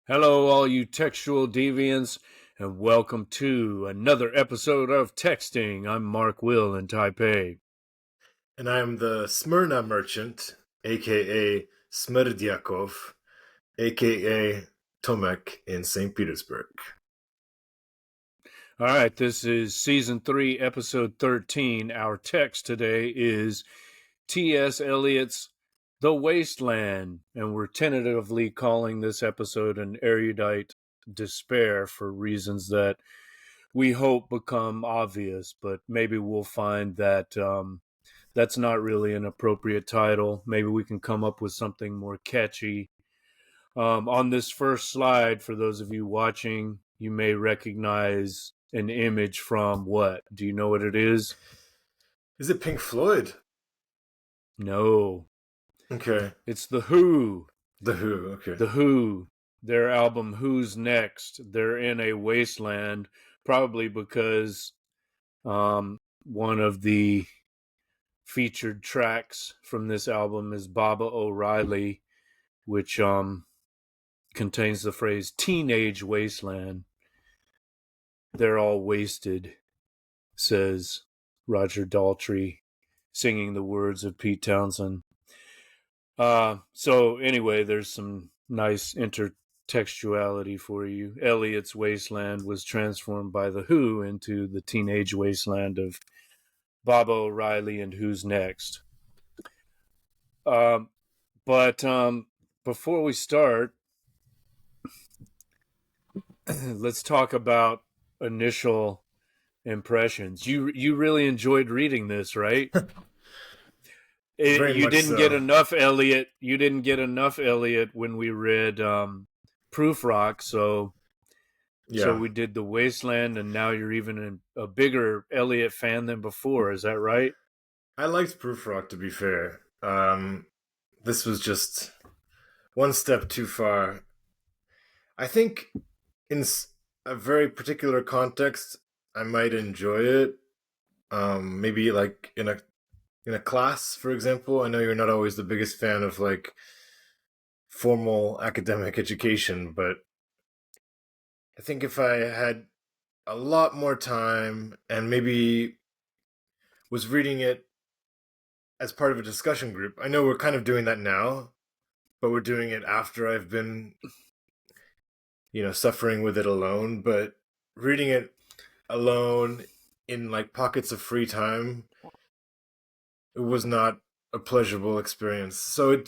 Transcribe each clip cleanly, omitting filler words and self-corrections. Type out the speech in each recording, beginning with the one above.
Hello, all you textual deviants, and welcome to another episode of Texting. I'm Mark Will in Taipei. And I am the Smyrna merchant, aka Smerdyakov, aka Tomek in St. Petersburg. All right, this is Season 3, Episode 13. Our text today is T.S. Eliot's The Wasteland, and we're tentatively calling this episode an erudite despair for reasons that we hope become obvious, but maybe we'll find that that's not really an appropriate title. Maybe we can come up with something more catchy. On this first slide, for those of you watching, you may recognize an image from what? Do you know what it is? Is it Pink Floyd? No. Okay. It's The Who. The Who, okay. The Who. Their album Who's Next. They're in a wasteland, probably because one of the featured tracks from this album is Baba O'Reilly, which contains the phrase teenage wasteland. They're all wasted, says Roger Daltrey, singing the words of Pete Townsend. So anyway, there's some nice intertextuality for you. Eliot's wasteland was transformed by The Who into the teenage wasteland of Baba O'Reilly and Who's Next. But before we start, let's talk about initial impressions. You really enjoyed reading this, right? You didn't so. get enough Eliot. You didn't get enough Eliot when we read Proof Rock, so we did The Wasteland, and now you're even a bigger Eliot fan than before. Is that right? I liked Proof Rock, to be fair. This was just one step too far. I think in a very particular context, I might enjoy it. Maybe like in a class, for example. I know you're not always the biggest fan of like formal academic education, but I think if I had a lot more time and maybe was reading it as part of a discussion group. I know we're kind of doing that now, but we're doing it after I've been suffering with it alone, but reading it alone in like pockets of free time, it was not a pleasurable experience. So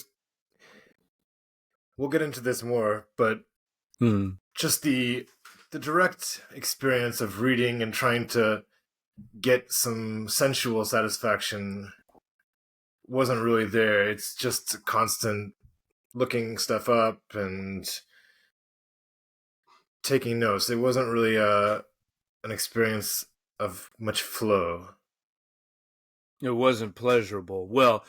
we'll get into this more, but just the direct experience of reading and trying to get some sensual satisfaction wasn't really there. It's just constant looking stuff up and taking notes. It wasn't really an experience of much flow. It wasn't pleasurable. Well,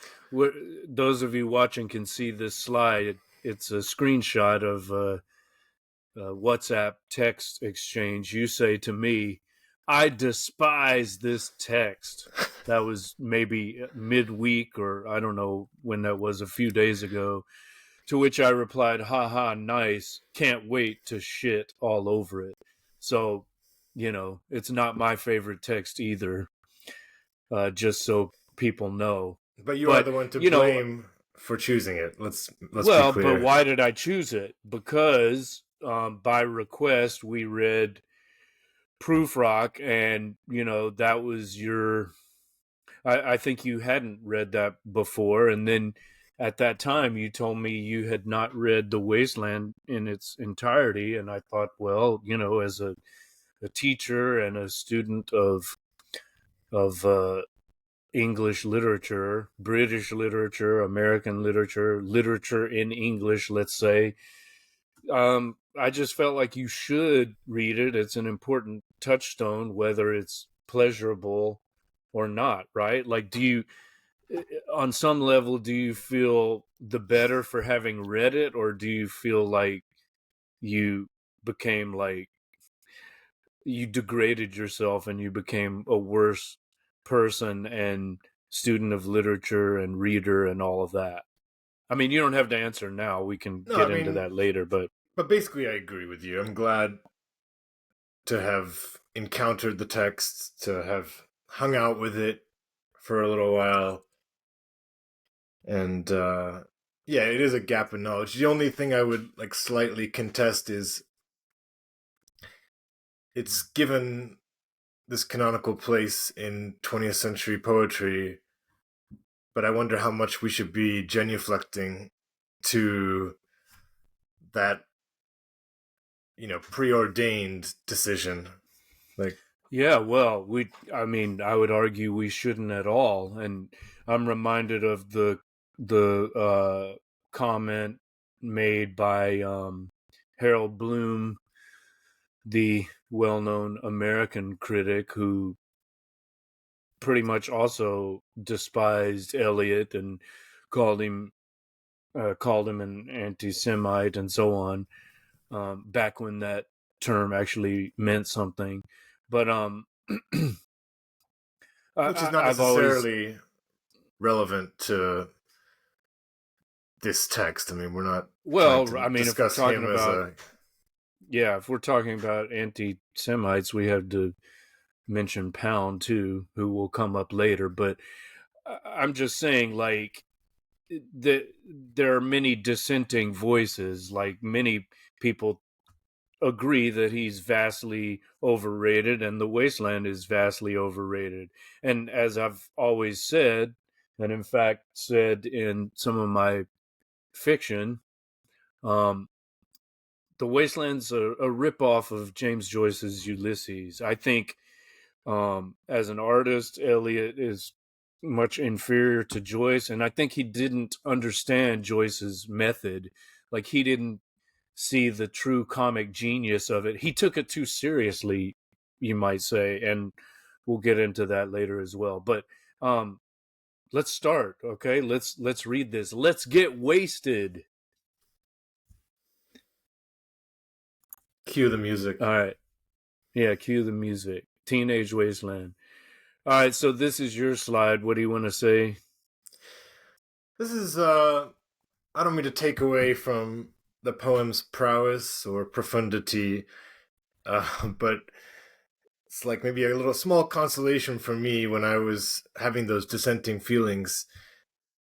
those of you watching can see this slide. It's a screenshot of a WhatsApp text exchange. You say to me, I despise this text. That was maybe midweek, or I don't know when that was, a few days ago. To which I replied, haha, nice. Can't wait to shit all over it. So, it's not my favorite text either, just so people know. But you are the one to blame for choosing it. Let's be clear. But why did I choose it? Because by request, we read Proof Rock, and that was your. I think you hadn't read that before, and then at that time you told me you had not read The Wasteland in its entirety, and I thought, well, as a teacher and a student of English literature, British literature, American literature, literature in English, let's say, I just felt like you should read it. It's an important touchstone, whether it's pleasurable or not, right? Like, on some level, do you feel the better for having read it, or do you feel like you became like, you degraded yourself and you became a worse person and student of literature and reader and all of that? I mean, you don't have to answer now. We can get into that later, but But basically, I agree with you. I'm glad to have encountered the text, to have hung out with it for a little while. And yeah, it is a gap in knowledge. The only thing I would like slightly contest is it's given this canonical place in 20th century poetry, but I wonder how much we should be genuflecting to that, preordained decision. Like, Yeah, well, I would argue we shouldn't at all. And I'm reminded of the comment made by Harold Bloom, the well-known American critic who pretty much also despised Eliot and called him an anti-Semite and so on. Back when that term actually meant something, but which is not I've always necessarily relevant to this text. I mean, we're not trying well, to I mean, discuss him as a. if we're talking about anti-Semites, we have to mention Pound too, who will come up later. But I'm just saying, like, there are many dissenting voices. Like many people agree that he's vastly overrated and the Wasteland is vastly overrated. And as I've always said, and in fact said in some of my fiction, um, the Wasteland's a ripoff of James Joyce's Ulysses. I think as an artist, Eliot is much inferior to Joyce, and I think he didn't understand Joyce's method. Like he didn't see the true comic genius of it. He took it too seriously, you might say, and we'll get into that later as well. But let's start, okay? Let's read this. Let's get wasted. Cue the music. All right. Yeah, cue the music. Teenage Wasteland. All right, so this is your slide. What do you want to say? This is I don't mean to take away from the poem's prowess or profundity, but it's like maybe a little small consolation for me when I was having those dissenting feelings,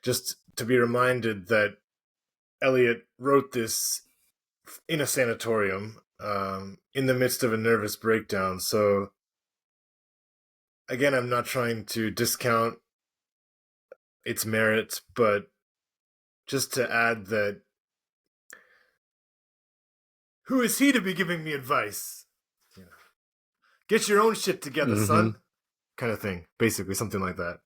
just to be reminded that Eliot wrote this in a sanatorium, in the midst of a nervous breakdown. So again, I'm not trying to discount its merit, but just to add that who is he to be giving me advice? Get your own shit together, son. Kind of thing. Basically, something like that.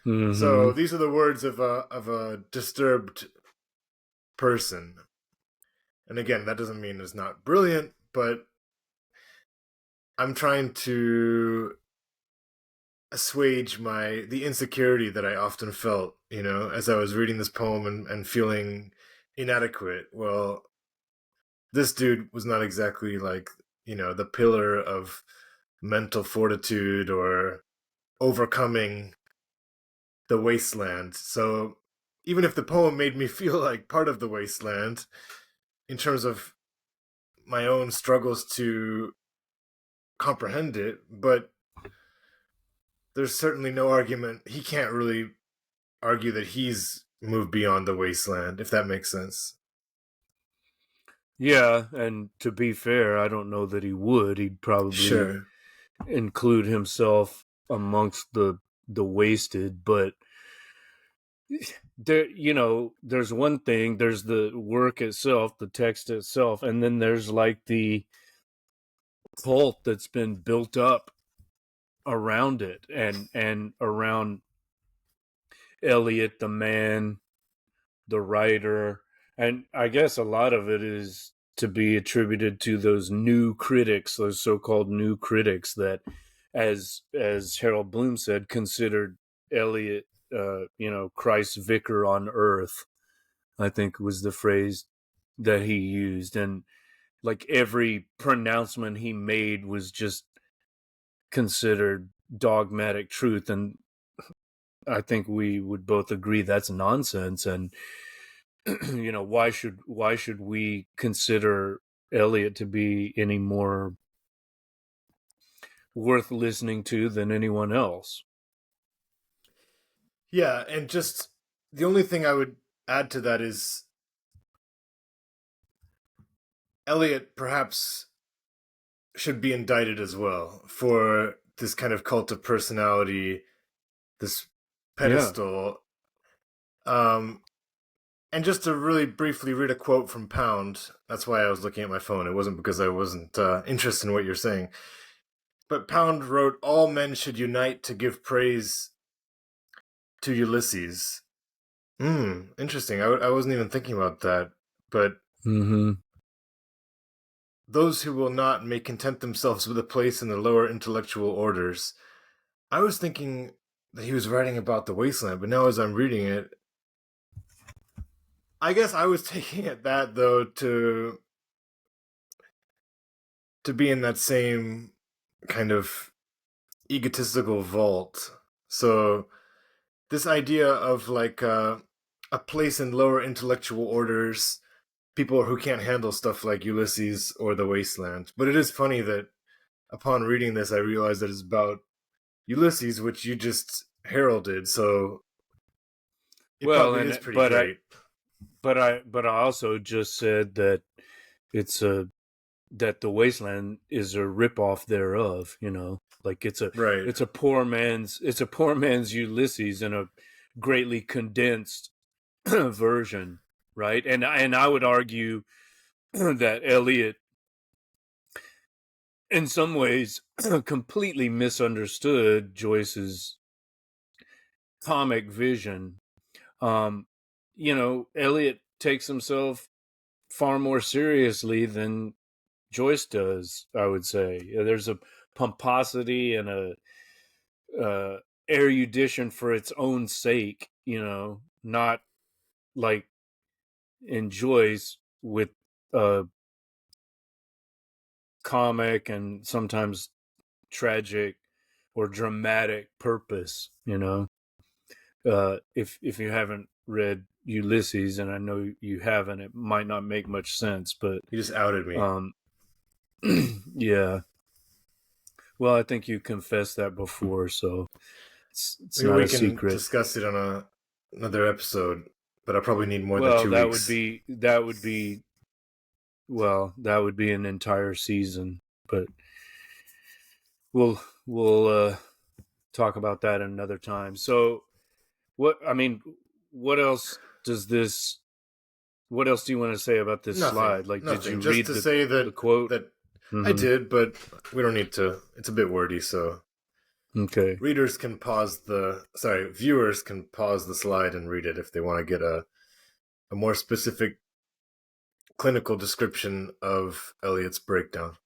So these are the words of a disturbed person. And again, that doesn't mean it's not brilliant, but I'm trying to assuage the insecurity that I often felt, as I was reading this poem and feeling inadequate. Well, this dude was not exactly like, the pillar of mental fortitude or overcoming the wasteland. So even if the poem made me feel like part of the wasteland in terms of my own struggles to comprehend it, but there's certainly no argument. He can't really argue that he's moved beyond the wasteland, if that makes sense. Yeah, and to be fair, I don't know that he would. He'd probably Sure. include himself amongst the wasted, but there's one thing, there's the work itself, the text itself, and then there's like the cult that's been built up around it and around Eliot the man, the writer, and I guess a lot of it is to be attributed to those new critics, those so-called new critics that, as Harold Bloom said, considered Eliot, Christ's vicar on earth. I think was the phrase that he used, and like every pronouncement he made was just considered dogmatic truth, and I think we would both agree that's nonsense. And why should we consider Eliot to be any more worth listening to than anyone else? Yeah, and just the only thing I would add to that is Eliot perhaps should be indicted as well for this kind of cult of personality, this Yeah. pedestal. And just to really briefly read a quote from Pound, that's why I was looking at my phone. It wasn't because I wasn't interested in what you're saying. But Pound wrote, "All men should unite to give praise to Ulysses." Interesting. I wasn't even thinking about that. But Mm-hmm. those who will not may content themselves with a place in the lower intellectual orders. I was thinking that he was writing about the wasteland, but now as I'm reading it, I guess I was taking it that though to be in that same kind of egotistical vault. So this idea of like a place in lower intellectual orders, people who can't handle stuff like Ulysses or the Wasteland. But it is funny that upon reading this, I realized that it's about Ulysses, which you just heralded. So it Well, probably is and pretty great. but I also just said that it's a that the Wasteland is a ripoff thereof. Like Right. it's a poor man's Ulysses in a greatly condensed version, right? And I would argue that Eliot, in some ways, completely misunderstood Joyce's comic vision. Eliot takes himself far more seriously than Joyce does, I would say. There's a pomposity and a erudition for its own sake, not like in Joyce with a comic and sometimes tragic or dramatic purpose. If you haven't read Ulysses, and I know you haven't, it might not make much sense, but You just outed me. yeah. Well, I think you confessed that before, so it's Maybe not we a can secret. discuss it on another episode, but I probably need more than Well, 2 weeks. that would be an entire season, but we'll talk about that another time. So, what else does this? What else do you want to say about this Nothing. slide? Like, did you Nothing. Just read to say the quote? that I Mm-hmm. did, but we don't need to. It's a bit wordy, so Okay. viewers can pause the slide and read it if they want to get a more specific clinical description of Eliot's breakdown.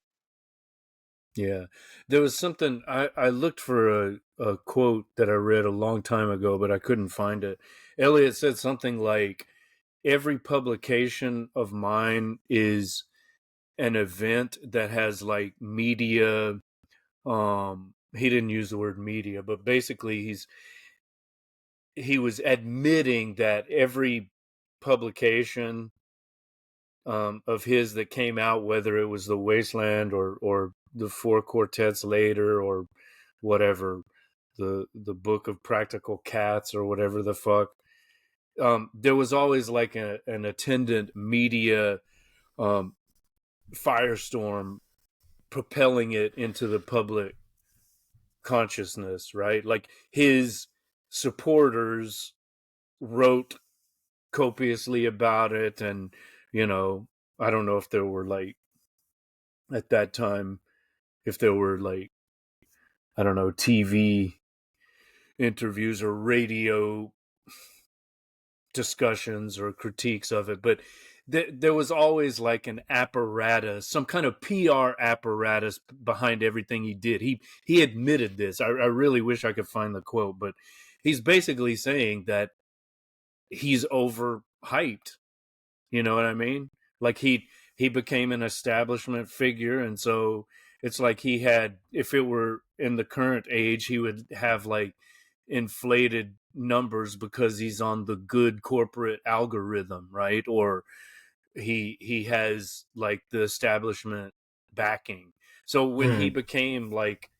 Yeah, there was something I looked for a quote that I read a long time ago, but I couldn't find it. Eliot said something like, "Every publication of mine is an event that has like media." He didn't use the word media, but basically he was admitting that every publication of his that came out, whether it was the Wasteland or the Four Quartets later or whatever, the Book of Practical Cats or whatever the fuck, there was always like an attendant media um, firestorm propelling it into the public consciousness, right? Like his supporters wrote copiously about it, and I don't know if there were like at that time if there were like, I don't know, TV interviews or radio discussions or critiques of it, but there was always like an apparatus, some kind of PR apparatus behind everything he did. He admitted this. I really wish I could find the quote, but he's basically saying that he's overhyped. You know what I mean? Like he became an establishment figure, and so it's like if it were in the current age, he would have like inflated numbers because he's on the good corporate algorithm, right? Or he has like the establishment backing. So when he became like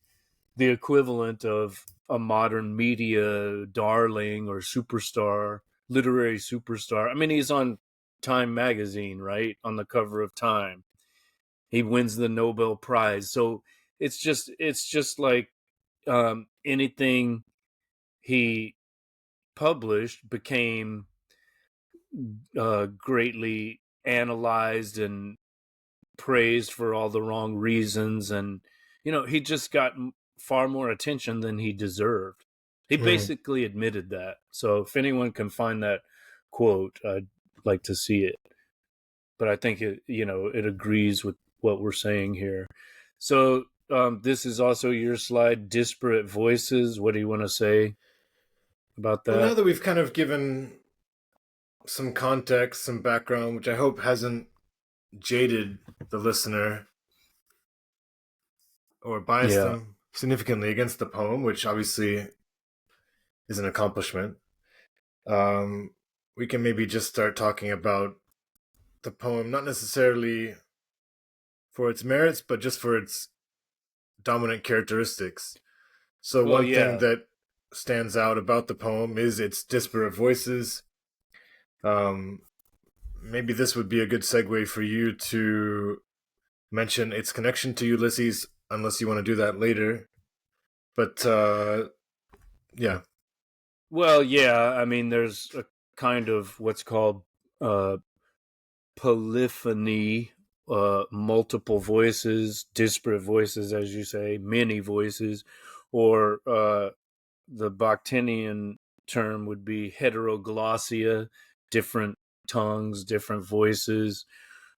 the equivalent of a modern media darling or superstar, literary superstar. I mean, he's on Time magazine, right? On the cover of Time. He wins the Nobel Prize. So it's just like anything he published became greatly analyzed and praised for all the wrong reasons, and he just got far more attention than he deserved. He basically admitted that. So if anyone can find that quote, I'd like to see it. But I think it agrees with what we're saying here. So this is also your slide, disparate voices. What do you want to say about Well, now that? that we've kind of given some context, some background, which I hope hasn't jaded the listener or biased Yeah. them significantly against the poem, which obviously is an accomplishment, we can maybe just start talking about the poem, not necessarily for its merits, but just for its dominant characteristics. So, Well, one thing yeah. that stands out about the poem is its disparate voices. Um, Maybe this would be a good segue for you to mention its connection to Ulysses, unless you want to do that later. But yeah. Well, yeah. I mean, there's a kind of what's called uh, polyphony, multiple voices, disparate voices, as you say, many voices, or the Bakhtinian term would be heteroglossia, different tongues, different voices.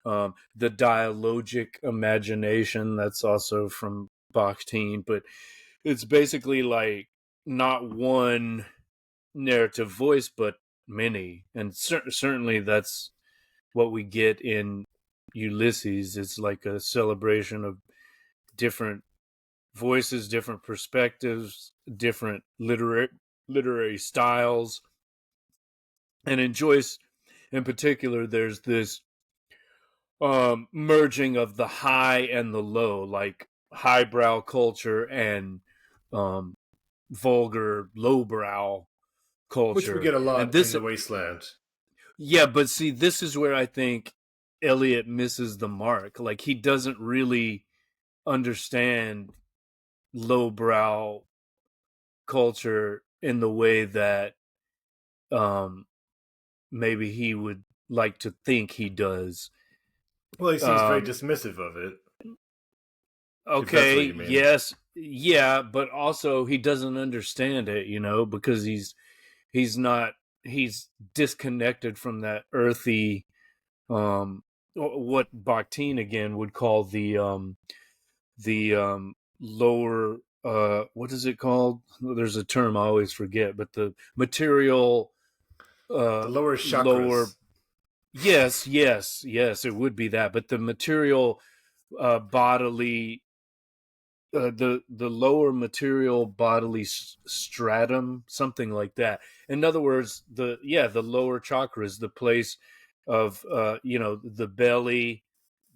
The dialogic imagination, that's also from Bakhtin, but it's basically like not one narrative voice, but many. And certainly that's what we get in Ulysses. It's like a celebration of different voices, different perspectives, different literary styles. And in Joyce, in particular, there's this merging of the high and the low, like highbrow culture and um, vulgar lowbrow Which we culture. get a And lot in this, The Wasteland. yeah, but see, this is where I think Eliot misses the mark. Like he doesn't really understand lowbrow culture in the way that um, maybe he would like to think he does. Well, he seems very Um, dismissive of it, if that's okay, what you mean. yes, yeah, but also he doesn't understand it, because he's not he's disconnected from that earthy what Bakhtin again would call the lower what is it called? There's a term I always forget, but the material The lower lower, chakras, yes, it would be that, but the material bodily the lower material bodily stratum, something like that. In other words, the lower chakras, the place of the belly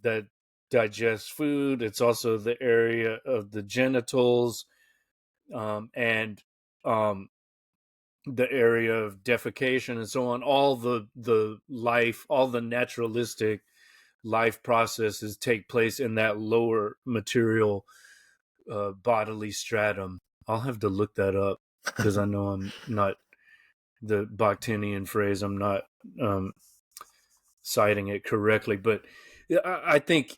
that digests food. It's also the area of the genitals, and um, the area of defecation and so on. All the life, all the naturalistic life processes take place in that lower material bodily stratum. I'll have to look that up because I know I'm not the Bakhtinian phrase. I'm not um, citing it correctly, but I think,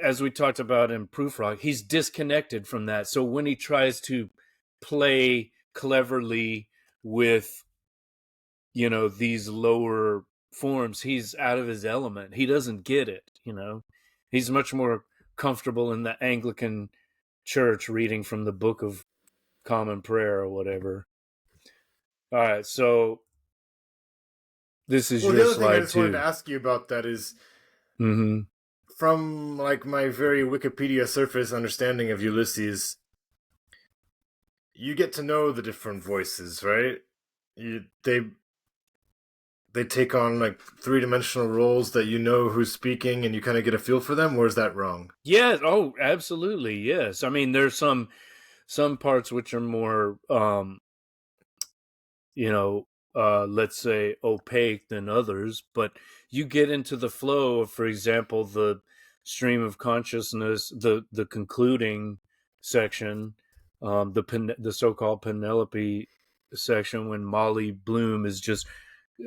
as we talked about in Proofrock, he's disconnected from that. So when he tries to play cleverly with these lower forms, he's out of his element. He doesn't get it. He's much more comfortable in the Anglican church reading from the Book of Common Prayer or whatever. All right, so this is well, the your other thing I slide just wanted to too. ask you about that is Mm-hmm. from like my very Wikipedia surface understanding of Ulysses, you get to know the different voices, right? they take on like three-dimensional roles that you know who's speaking and you kind of get a feel for them, or is that wrong? Yes. Oh, absolutely. Yes. I mean, there's some parts which are more, let's say opaque than others, but you get into the flow of, for example, the stream of consciousness, the concluding section, the so-called Penelope section, when Molly Bloom is just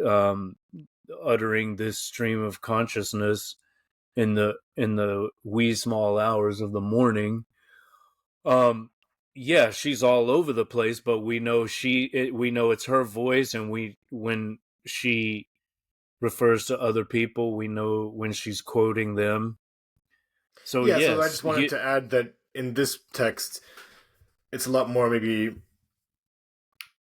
um, uttering this stream of consciousness in the wee small hours of the morning. um yeah, she's all over the place, but we know we know it's her voice, and when she refers to other people, we know when she's quoting them. So Yeah, so I yes, just wanted to add that in this text, it's a lot more maybe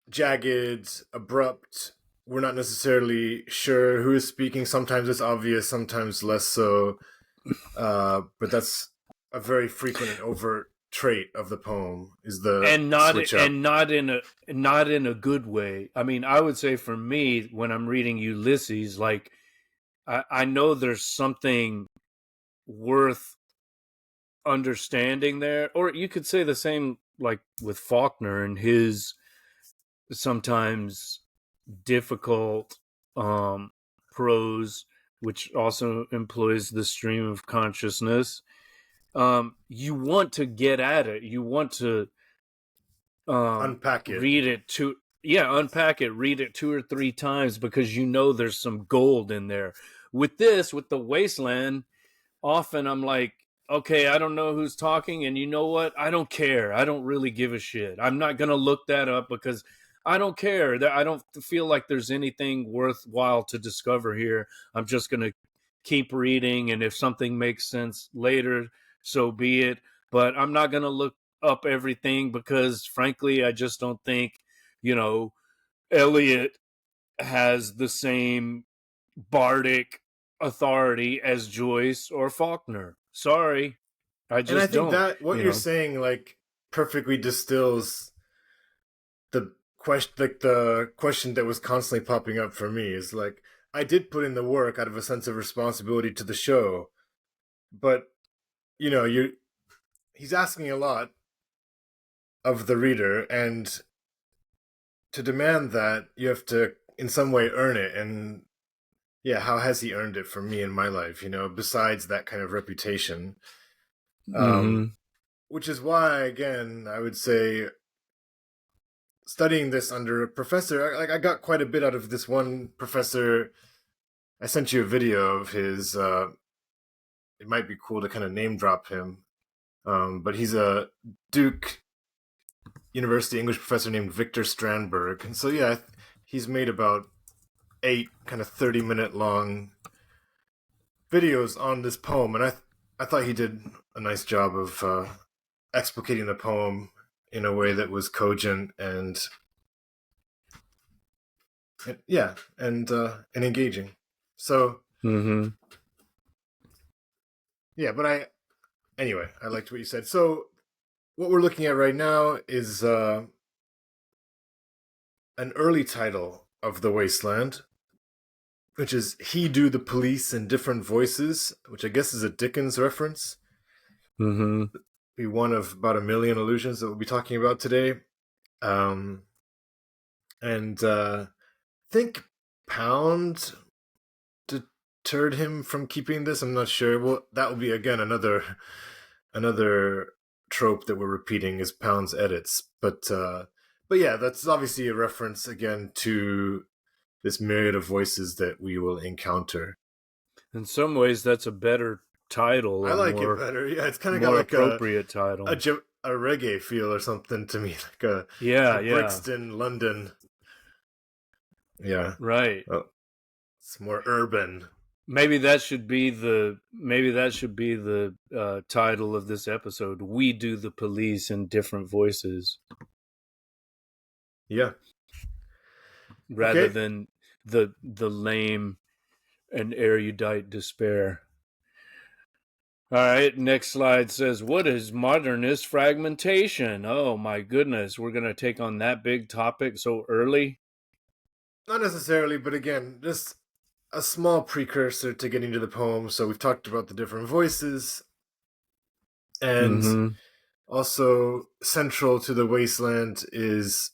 jagged, abrupt. We're not necessarily sure who is speaking. Sometimes it's obvious, sometimes less so. But that's a very frequent and overt trait of the poem, is the and not switch up. and not in a good way. I mean, I would say for me, when I'm reading Ulysses, like I know there's something worth understanding there, or you could say the same like with Faulkner and his sometimes difficult prose, which also employs the stream of consciousness. You want to get at it, you want to Unpack it. read it to unpack it, read it 2 or 3 times, because you know there's some gold in there. With the Wasteland, often I'm like, okay, I don't know who's talking, and you know what? I don't care. I don't really give a shit. I'm not gonna look that up because I don't care. I don't feel like there's anything worthwhile to discover here. I'm just gonna keep reading, and if something makes sense later, so be it. But I'm not gonna look up everything because, frankly, I just don't think, you know, Eliot has the same bardic authority as Joyce or Faulkner. Sorry, I And I just think don't. that what you're saying like perfectly distills the question that was constantly popping up for me, is like, I did put in the work out of a sense of responsibility to the show, but you he's asking a lot of the reader, and to demand that, you have to in some way earn it. And yeah, how has he earned it for me in my life, besides that kind of reputation? Mm-hmm. Which is why, again, I would say studying this under a professor, I got quite a bit out of this one professor. I sent you a video of his. It might be cool to kind of name drop him, but he's a Duke University English professor named Victor Strandberg. And so yeah, he's made about 8 kind of 30-minute long videos on this poem, and I thought he did a nice job of explicating the poem in a way that was cogent and yeah, and engaging. So Mm-hmm. yeah, but I liked what you said. So what we're looking at right now is an early title of The Wasteland, which is He Do the Police in Different Voices, which I guess is a Dickens reference. Mm-hmm. Be one of about a million allusions that we'll be talking about today. And I think Pound deterred him from keeping this. I'm not sure. Well, that will be again another trope that we're repeating, is Pound's edits. But yeah, that's obviously a reference again to this myriad of voices that we will encounter. In some ways, that's a better title, I a like it better. Yeah, it's kind of got more like appropriate a title. a reggae feel or something to me, like Yeah, a yeah, Brixton, London. Yeah, right. oh, it's more urban. Maybe that should be the title of this episode. We do the police in different voices, Yeah. rather Okay. than the lame and erudite despair. All right, next slide says, what is modernist fragmentation? Oh my goodness, we're going to take on that big topic so early. Not necessarily, but again, just a small precursor to getting to the poem. So we've talked about the different voices, and Mm-hmm. also central to the wasteland is,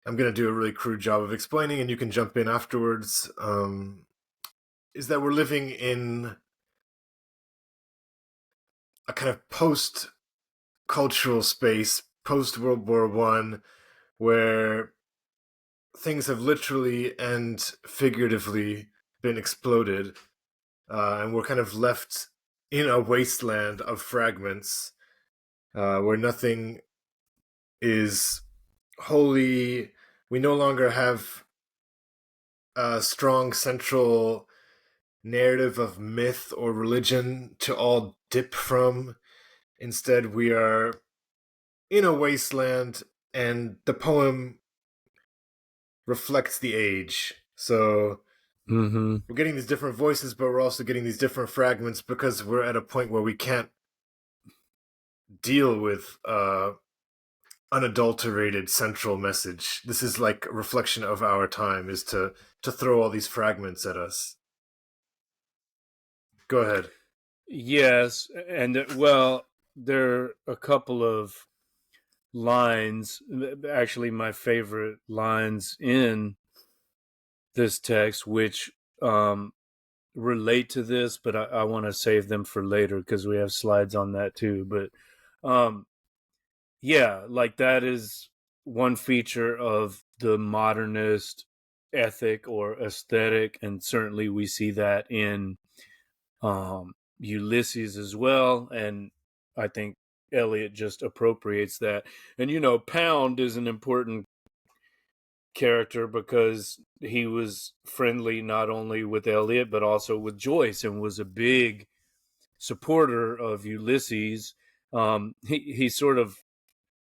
I'm going to do a really crude job of explaining, and you can jump in afterwards. Is that we're living in a kind of post cultural space, post World War One, where things have literally and figuratively been exploded, and we're kind of left in a wasteland of fragments, where nothing is wholly. We no longer have a strong central narrative of myth or religion to all dip from. Instead, we are in a wasteland, and the poem reflects the age. So Mm-hmm. we're getting these different voices, but we're also getting these different fragments because we're at a point where we can't deal with unadulterated central message. This is like a reflection of our time, is to throw all these fragments at us. Go ahead. Yes, and well, there are a couple of lines, actually my favorite lines in this text, which um, relate to this, but I want to save them for later because we have slides on that too. But yeah, like that is one feature of the modernist ethic or aesthetic, and certainly we see that in Ulysses as well. And I think Eliot just appropriates that. And Pound is an important character because he was friendly not only with Eliot but also with Joyce, and was a big supporter of Ulysses. He sort of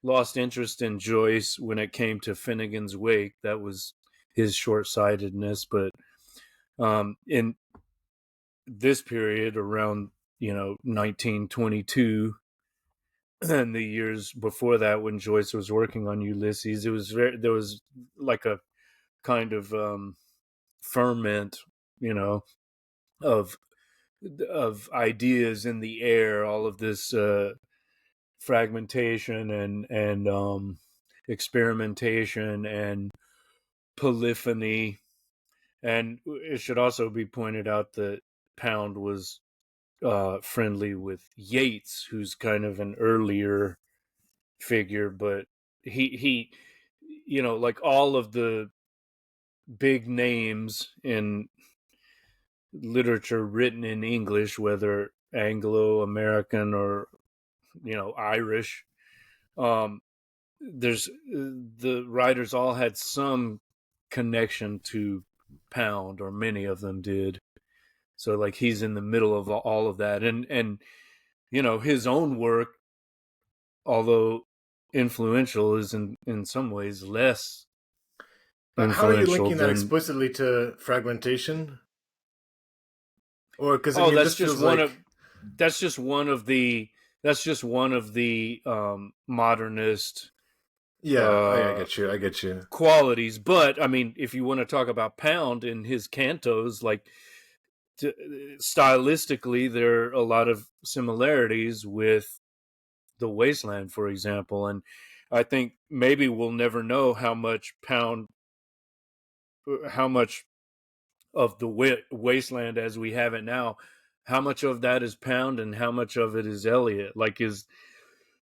lost interest in Joyce when it came to Finnegan's Wake. That was his short-sightedness. But in this period around 1922 and the years before that, when Joyce was working on Ulysses, there was like a kind of ferment, you know, of ideas in the air, all of this fragmentation and experimentation and polyphony. And it should also be pointed out that Pound was friendly with Yeats, who's kind of an earlier figure, but he like all of the big names in literature written in English, whether Anglo American or Irish, um, there's the writers all had some connection to Pound, or many of them did. So like he's in the middle of all of that, and his own work, although influential, is in some ways less But how are you influential linking that than. explicitly to fragmentation? Or because I Oh, mean, that's this just feels one of like, that's just one of the that's just one of the modernist yeah, I uh get you, I get you. qualities. But I mean, if you want to talk about Pound in his cantos, like to, stylistically, there are a lot of similarities with the Wasteland, for example. And I think maybe we'll never know how much of the Wasteland as we have it now, how much of that is Pound and how much of it is Eliot. Like,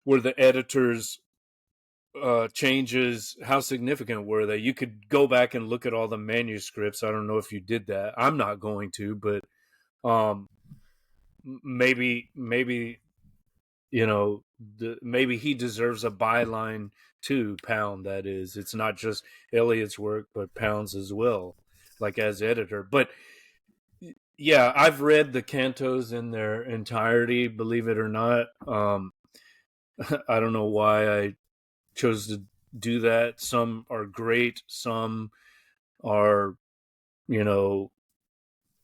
were the editors changes, how significant were they? You could go back and look at all the manuscripts. I don't know if you did that. I'm not going to, but um maybe maybe he deserves a byline too. Pound, that is, it's not just Eliot's work but Pound's as well, like as editor. But yeah, I've read the cantos in their entirety, believe it or not. I don't know why I chose to do that. Some are great, some are, you know,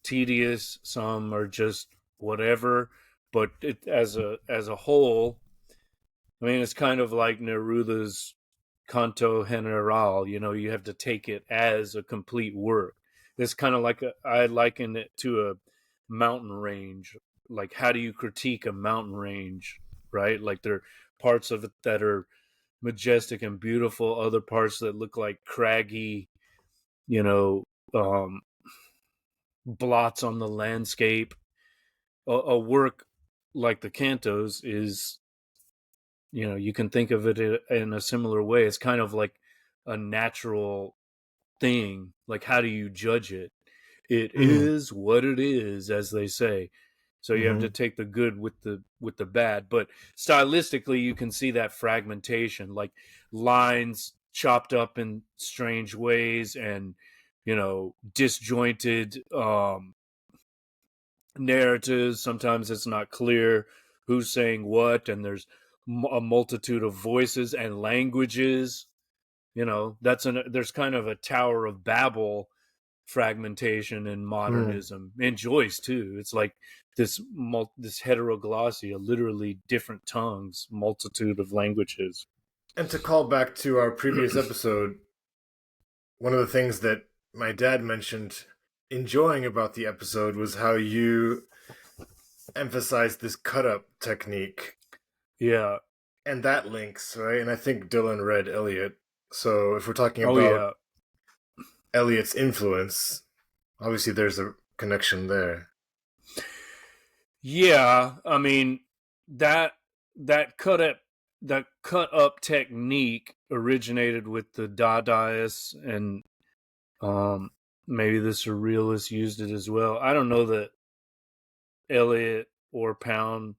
tedious, some are just whatever. But as a whole, I mean, it's kind of like Neruda's. canto general. You have to take it as a complete work. It's kind of like I liken it to a mountain range. Like, how do you critique a mountain range, right? Like, there are parts of it that are majestic and beautiful, other parts that look like craggy, you know, um, blots on the landscape. A work like the cantos is, you can think of it in a similar way. It's kind of like a natural thing. Like, how do you judge it? It Mm. is what it is, as they say. So you have to Mm-hmm. take the good with the bad. But stylistically, you can see that fragmentation, like lines chopped up in strange ways, and disjointed narratives. Sometimes it's not clear who's saying what, and there's a multitude of voices and languages. There's kind of a Tower of Babel fragmentation in Mm. modernism, in Joyce too. It's like this heteroglossia, literally different tongues, multitude of languages. And to call back to our previous episode, one of the things that my dad mentioned enjoying about the episode was how you emphasized this cut up technique. Yeah. And that links, right? And I think Dylan read Eliot. So if we're talking Oh about yeah. Eliot's influence, obviously there's a connection there. Yeah, I mean, that that cut up technique originated with the Dadaists, and um maybe the Surrealists used it as well. I don't know that Eliot or Pound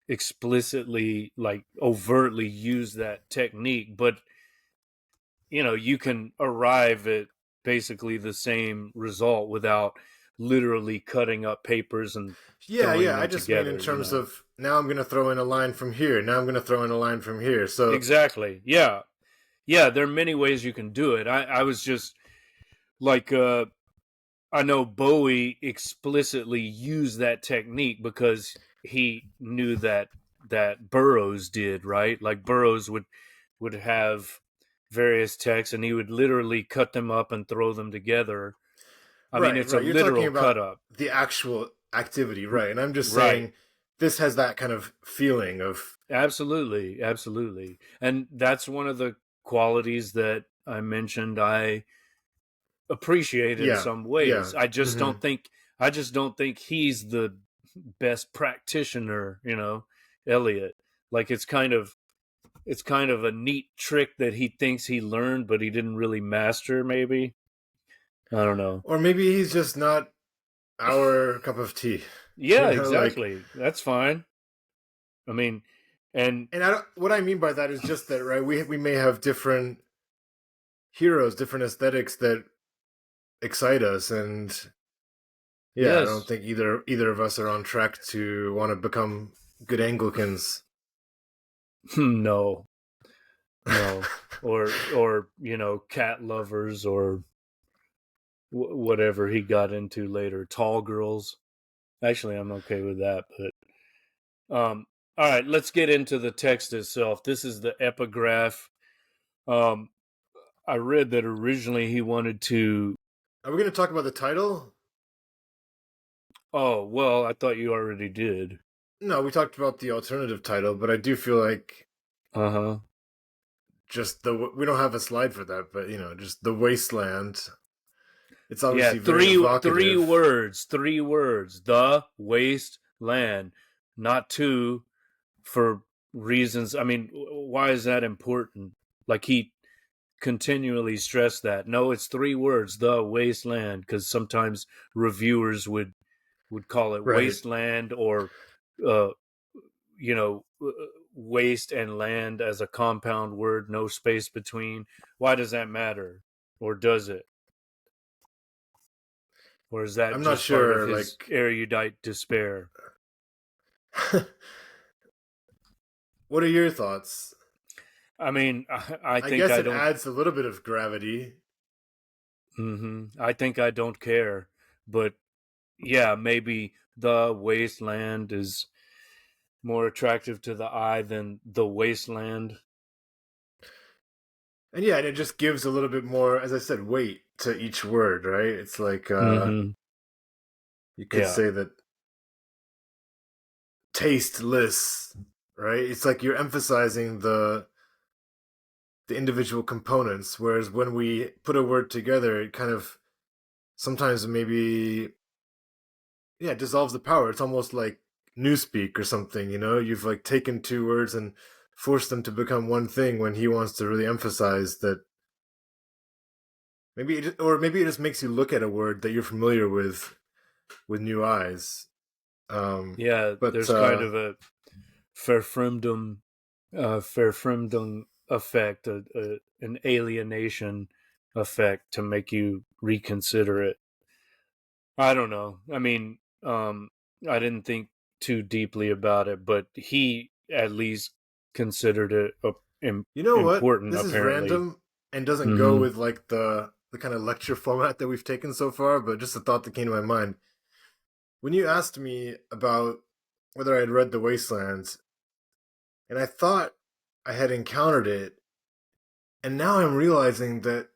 explicitly, like overtly, use that technique, but you can arrive at basically the same result without literally cutting up papers and Yeah, throwing yeah. I them just mean in together. terms of now I'm going to throw in a line from here. Now I'm going to throw in a line from here. So, Exactly. Yeah. Yeah, there are many ways you can do it. I was just like, I know Bowie explicitly used that technique because he knew that Burroughs did, right? Like, Burroughs would have various texts, and he would literally cut them up and throw them together. I mean, right, it's a right. You're talking literal cut about up. the actual activity, right? And I'm just Right. saying this has that kind of feeling of, Absolutely. Absolutely. And that's one of the qualities that I mentioned I appreciate in yeah, some yeah. ways. Hmm. I just don't think he's the best practitioner, Eliot. Like, it's kind of a neat trick that he thinks he learned but he didn't really master, maybe. I don't know. Or maybe he's just not our cup of tea. Yeah, Like, exactly. That's fine. I mean, and and what I mean by that is just that, right? We may have different heroes, different aesthetics that excite us, and yeah, I don't yes. think either of us are on track to want to become good Anglicans. No. No. Or cat lovers, or whatever he got into later, tall girls. Actually, I'm okay with that, but all right, let's get into the text itself. This is the epigraph. um I read that originally he wanted to. Are we going to talk about the title? Oh, well, I thought you already did. No, we talked about the alternative title, but I do feel like Uh-huh. just we don't have a slide for that, but just the wasteland. It's Yeah, obviously very three evocative. words, three words. The waste land, not two, for reasons. I mean, why is that important? Like, he continually stressed that. No, it's three words, the wasteland, because sometimes reviewers would call it Right. wasteland, or uh, you know, waste and land as a compound word, no space between. Why does that matter? Or does it? Or is that I'm not just part of sure, his like, erudite despair? what are your thoughts? I mean, I I think guess I it don't. adds a little bit of gravity. I think I don't care, but yeah, maybe the wasteland is more attractive to the eye than the wasteland. And yeah, and it just gives a little bit more, as I said, weight to each word, right? It's like Mm-hmm. you could Yeah. say that tasteless, right? It's like you're emphasizing the individual components, whereas when we put a word together, it kind of sometimes maybe yeah, it dissolves the power. It's almost like newspeak or something, you know? You've like taken two words and forced them to become one thing when he wants to really emphasize that maybe or maybe it just makes you look at a word that you're familiar with new eyes. Um Yeah. but There's kind of a Verfremdung effect, an alienation effect to make you reconsider it. I don't know. I mean, I didn't think too deeply about it, but he at least considered it you know what? important, This is apparently. random and doesn't go Mm-hmm. with like the kind of lecture format that we've taken so far, but just a thought that came to my mind. When you asked me about whether I had read The Wastelands, and I thought I had encountered it, and now I'm realizing that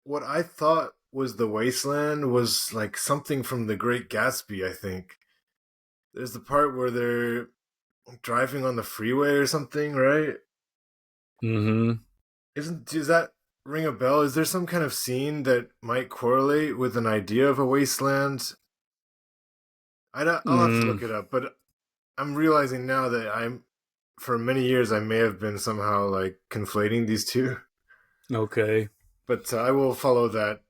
what I thought was The Wasteland was like something from The Great Gatsby, I think. There's the part where they're driving on the freeway or something, right? Mm-hmm. Does that ring a bell? Is there some kind of scene that might correlate with an idea of a wasteland? I'll have to Mm, look it up, but I'm realizing now that for many years I may have been somehow like conflating these two. okay. But I will follow that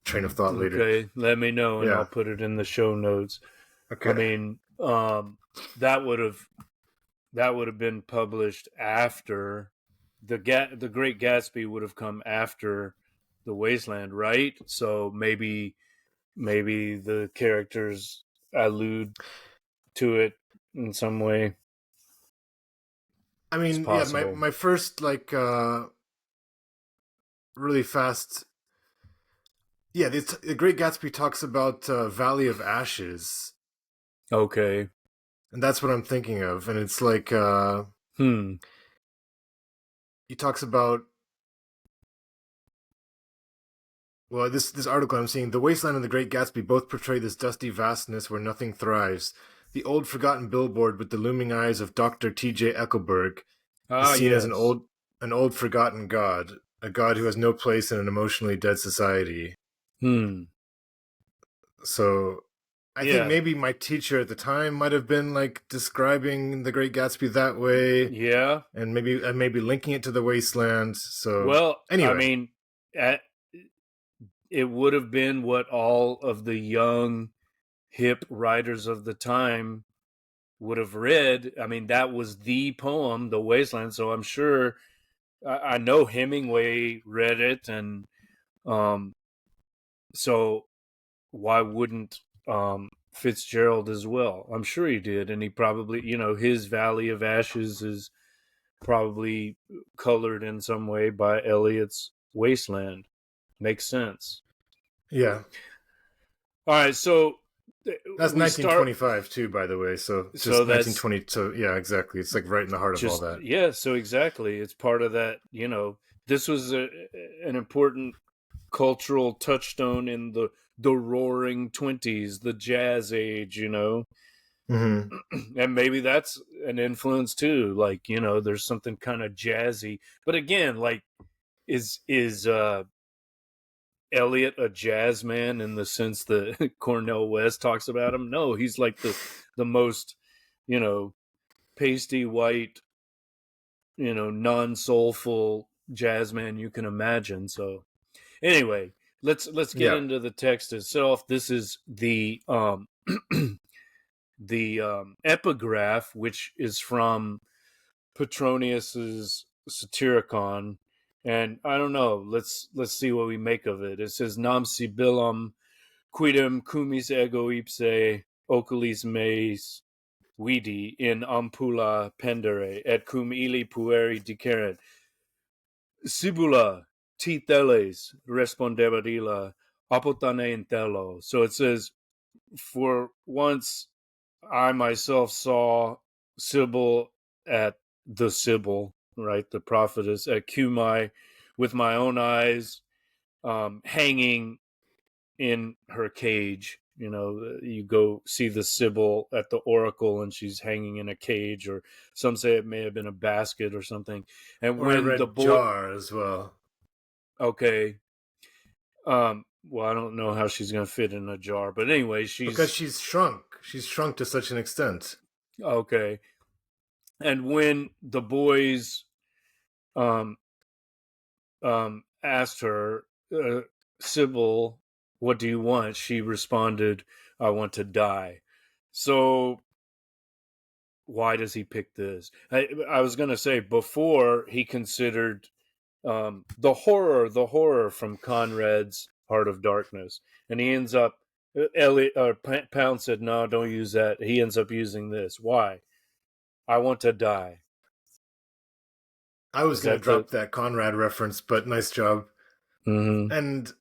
train of thought later. Okay. Let me know and I'll Yeah. put it in the show notes. I Okay. mean, that would have been published after the Great Gatsby would have come after the Wasteland, right? So maybe the characters allude to it in some way. I It's mean, yeah, my possible. my first like really fast yeah, the Great Gatsby talks about Valley of Ashes, Okay. and that's what I'm thinking of. And it's like Hmm. he talks about well, this article I'm seeing, the wasteland and the Great Gatsby both portray this dusty vastness where nothing thrives. The old forgotten billboard with the looming eyes of Dr. T.J. Eckelberg is Ah, seen as yes. an old forgotten god, a god who has no place in an emotionally dead society. Hmm. So I think Yeah. maybe my teacher at the time might have been like describing the Great Gatsby that way, Yeah. and maybe linking it to the wasteland. So Well, I anyway, mean, at, it would have been what all of the young hip writers of the time would have read. I mean, that was the poem, The Wasteland. So I'm sure I know Hemingway read it, and um, so why wouldn't Fitzgerald as well? I'm sure he did, and he probably, his Valley of Ashes is probably colored in some way by Eliot's Wasteland. Makes sense. yeah, All right, so that's we start. 1925 too, by the way. So So just that's 1920. So yeah, exactly. It's like right in the heart of all just that. yeah. So exactly, it's part of that. This was an important cultural touchstone in the Roaring Twenties, the Jazz Age. Hmm. And maybe that's an influence too. Like there's something kind of jazzy. But again, like is Eliot a jazz man in the sense that Cornel West talks about him? No, he's like the most you know pasty white non soulful jazz man you can imagine. So anyway, let's get Yeah. into the text itself. This is the the epigraph, which is from Petronius's Satyricon, and I don't know. Let's see what we make of it. It says, "Nam sibyllum quidem cumis ego ipse oculis meis vidi in ampulla pendere, et cum illi pueri diceret. Sibula T teles respondebat illa apotane in telo." So it says, "For once I myself saw Sybil at the Sybil." right? The prophetess at Cumai with my own eyes, hanging in her cage. You know, you go see the Sibyl at the oracle and she's hanging in a cage, or some say it may have been a basket or something. And Or I when the read boy, jar as well. okay, well, I don't know how she's going to fit in a jar, but anyway, Because she's she's shrunk. She's shrunk to such an extent. okay. And when the boys um, asked her, Sybil, what do you want? She responded, I want to die. So why does he pick this? I was going to say before he considered the horror from Conrad's Heart of Darkness, and he ends up. Eliot or Pound said, "No, don't use that." He ends up using this. Why? I want to die. I was Is going to that the? drop that Conrad reference, but nice job. Mm-hmm. And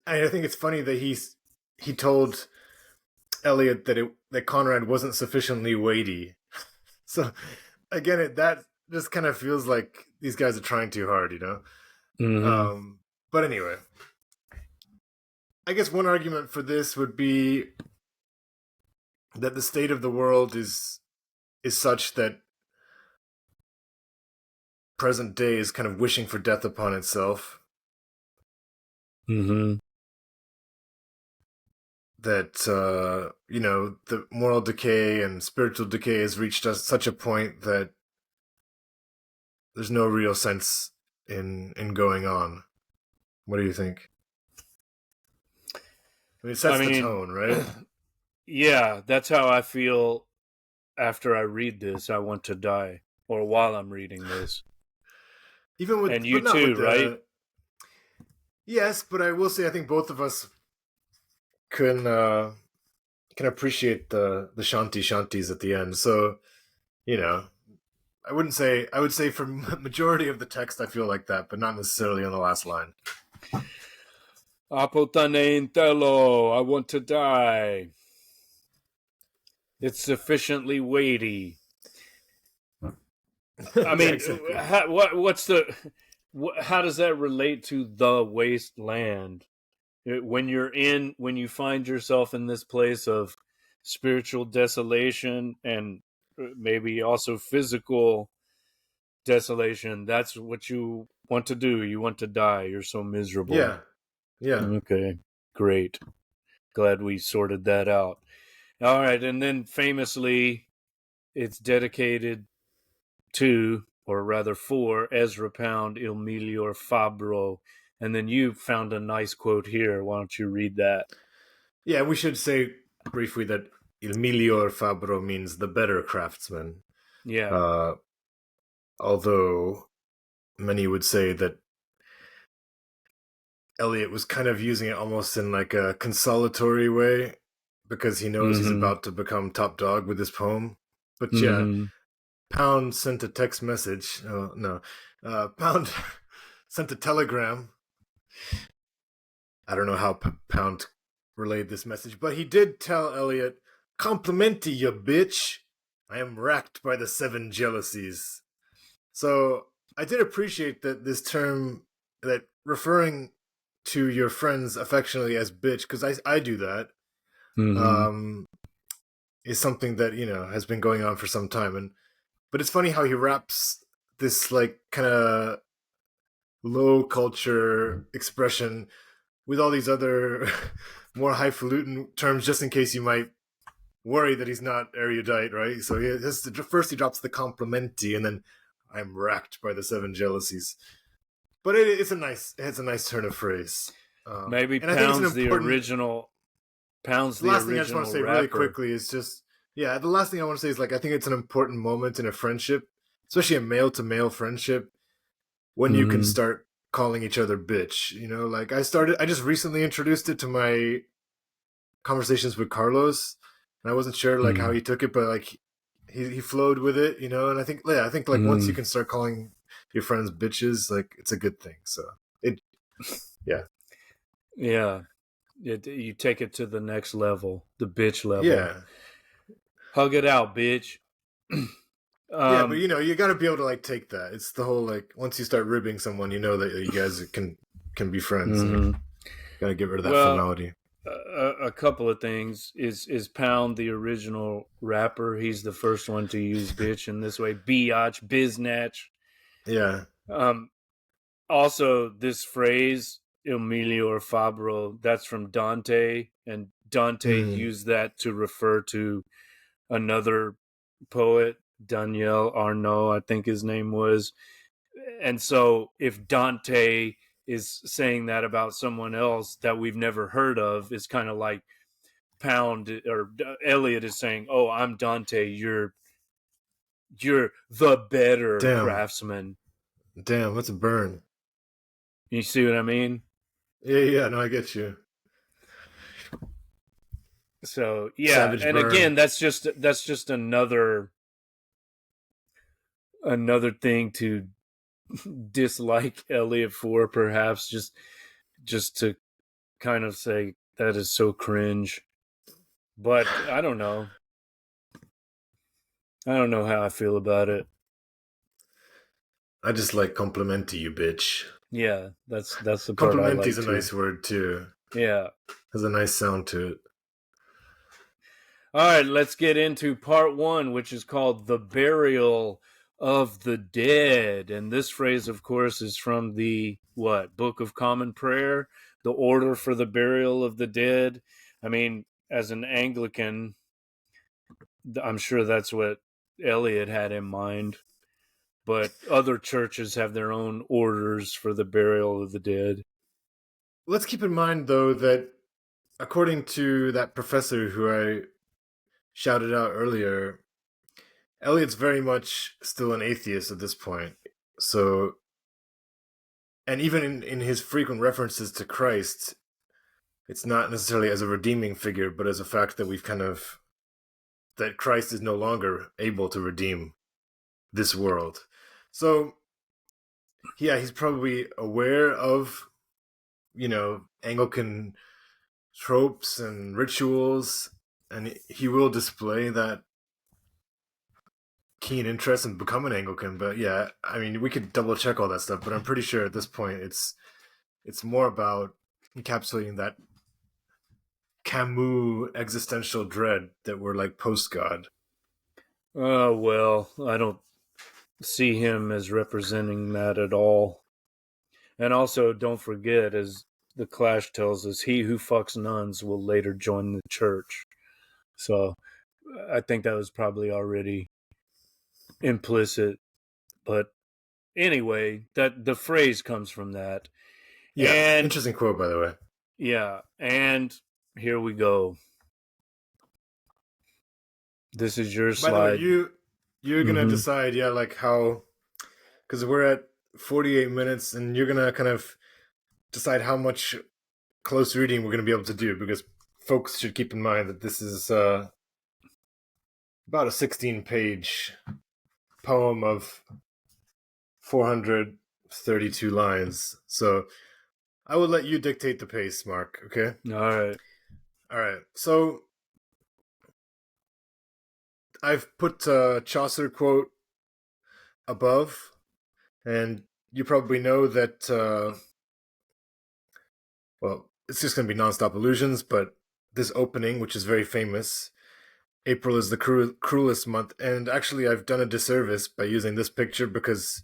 I think it's funny that he told Eliot that Conrad wasn't sufficiently weighty. So again, that just kind of feels like these guys are trying too hard, you know. Mm-hmm. But anyway, I guess one argument for this would be that the state of the world is such that present day is kind of wishing for death upon itself. Mm-hmm. That you know, the moral decay and spiritual decay has reached such a point that there's no real sense in going on. What do you think? I mean, it sets I the mean, tone, right? yeah, that's how I feel after I read this. I want to die, or while I'm reading this, Even and with, you but not too, with right? the. Yes, but I will say I think both of us can appreciate the shanties at the end. So you know, I would say for majority of the text I feel like that, but not necessarily on the last line. Apotane intelo, I want to die. It's sufficiently weighty. I Yeah, mean, exactly. what's the? How does that relate to the wasteland? When you find yourself in this place of spiritual desolation and maybe also physical desolation, that's what you want to do. You want to die. You're so miserable. Yeah, yeah. Okay, great. Glad we sorted that out. All right, and then famously, it's dedicated to, or rather for, Ezra Pound, Il Miglior Fabbro. And then you found a nice quote here. Why don't you read that? Yeah, we should say briefly that Il Miglior Fabbro means the better craftsman. Yeah. Uh, although many would say that Eliot was kind of using it almost in like a consolatory way because he knows he's Mm-hmm. about to become top dog with this poem. But yeah, Mm-hmm. Pound sent a text message. Oh, no. Pound sent a telegram. I don't know how Pound relayed this message, but he did tell Eliot, "Complimenti, you bitch. I am racked by the 7 jealousies." So I did appreciate that this term, that referring to your friends affectionately as bitch, because I do that, Mm-hmm. um, is something that, you know, has been going on for some time. But it's funny how he wraps this like kind of low culture expression with all these other more highfalutin terms, just in case you might worry that he's not erudite, right? So first he drops the complimenti, and then I'm racked by the 7 jealousies. But it's a nice turn of phrase, Maybe and I think it's an important. Pound's The the last thing I just want to original say really rapper. quickly is just, yeah, the last thing I want to say is like I think it's an important moment in a friendship, especially a male to male friendship, when you can Mm-hmm. start calling each other bitch. You know, like I just recently introduced it to my conversations with Carlos, and I wasn't sure like how Mm-hmm. he took it, but like he flowed with it, you know. And I think like once you Mm-hmm. can start calling your friends bitches, like it's a good thing. So it, yeah, Yeah. You take it to the next level, the bitch level. yeah. Hug it out, bitch. Yeah, but you got to be able to like take that. It's the whole like once you start ribbing someone, you know that you guys can be friends. Mm-hmm. Got to get rid of that Well, formality. a couple of things is Pound the original rapper. He's the first one to use bitch in this way. Biatch, biznatch. Yeah. Um, Also, this phrase Emilio or Fabro, that's from Dante, and Dante used that to refer to another poet, Daniel Arnaud, I think his name was. And so if Dante is saying that about someone else that we've never heard of, it's kind of like Pound or Eliot is saying, "Oh, I'm Dante. You're the better craftsman." Damn, that's a burn. You see what I mean? Yeah, no, I get you. So yeah, Savage and burn. again, that's just another thing to dislike Eliot for, perhaps just to kind of say that is so cringe. But I don't know. I don't know how I feel about it. I just like complimenty you, bitch. Yeah, that's the part I like Complimenti's a too. nice word too. Yeah. Has a nice sound to it. All right, let's get into part 1, which is called The Burial of the Dead. And this phrase, of course, is from the, Book of Common Prayer, the order for the burial of the dead. I mean, as an Anglican, I'm sure that's what Eliot had in mind. But other churches have their own orders for the burial of the dead. Let's keep in mind, though, that according to that professor who I shouted out earlier, Eliot's very much still an atheist at this point. So, and even in his frequent references to Christ, it's not necessarily as a redeeming figure, but as a fact that that Christ is no longer able to redeem this world. So, yeah, he's probably aware of, Anglican tropes and rituals, and he will display that keen interest in becoming Anglican. But yeah, I mean, we could double check all that stuff, but I'm pretty sure at this point it's more about encapsulating that Camus existential dread that we're like post God. Oh, well, I don't see him as representing that at all. And also, don't forget, as the Clash tells us, he who fucks nuns will later join the church. So I think that was probably already implicit. But anyway, that the phrase comes from that. Yeah, and interesting quote, by the way. Yeah, and here we go. This is your slide. By the way, you're gonna decide, like how, because we're at 48 minutes, and you're gonna kind of decide how much close reading we're gonna be able to do, because folks should keep in mind that this is about a 16-page poem of 432 lines. So I will let you dictate the pace, Mark, okay? All right. So I've put a Chaucer quote above, and you probably know that, well, it's just going to be nonstop illusions, but this opening, which is very famous, April is the cruelest month, and actually I've done a disservice by using this picture because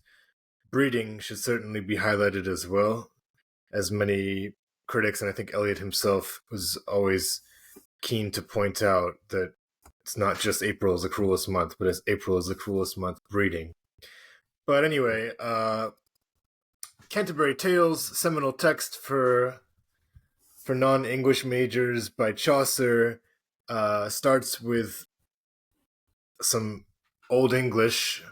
breeding should certainly be highlighted as well, as many critics, and I think Eliot himself was always keen to point out that it's not just April is the cruelest month, but it's April is the cruelest month breeding. But anyway, Canterbury Tales, seminal text for non-English majors by Chaucer, starts with some Old English.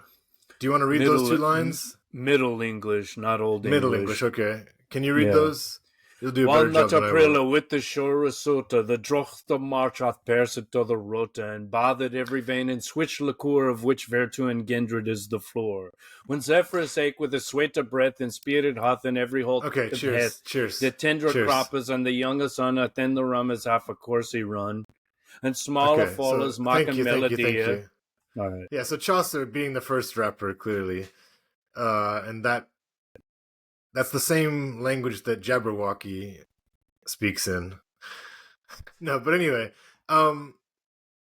Do you want to read those two lines? Middle English, not Old English. Middle English, okay. Can you read those? You'll do a better job than I will. Walnut April with the shore sota, the drocht the march hath perset to the rota, and bathed every vein in switch liqueur, of which vertu engendred is the floor. When Zephyrus ake with the sweat of breath, and spirit hath in every holt okay, cheers. The tender crappas and the youngest son hath in the rum as half a coursey run, and smaller follows mock and melody. All right. Yeah, so Chaucer being the first rapper, clearly, and that's the same language that Jabberwocky speaks in. No, but anyway, um,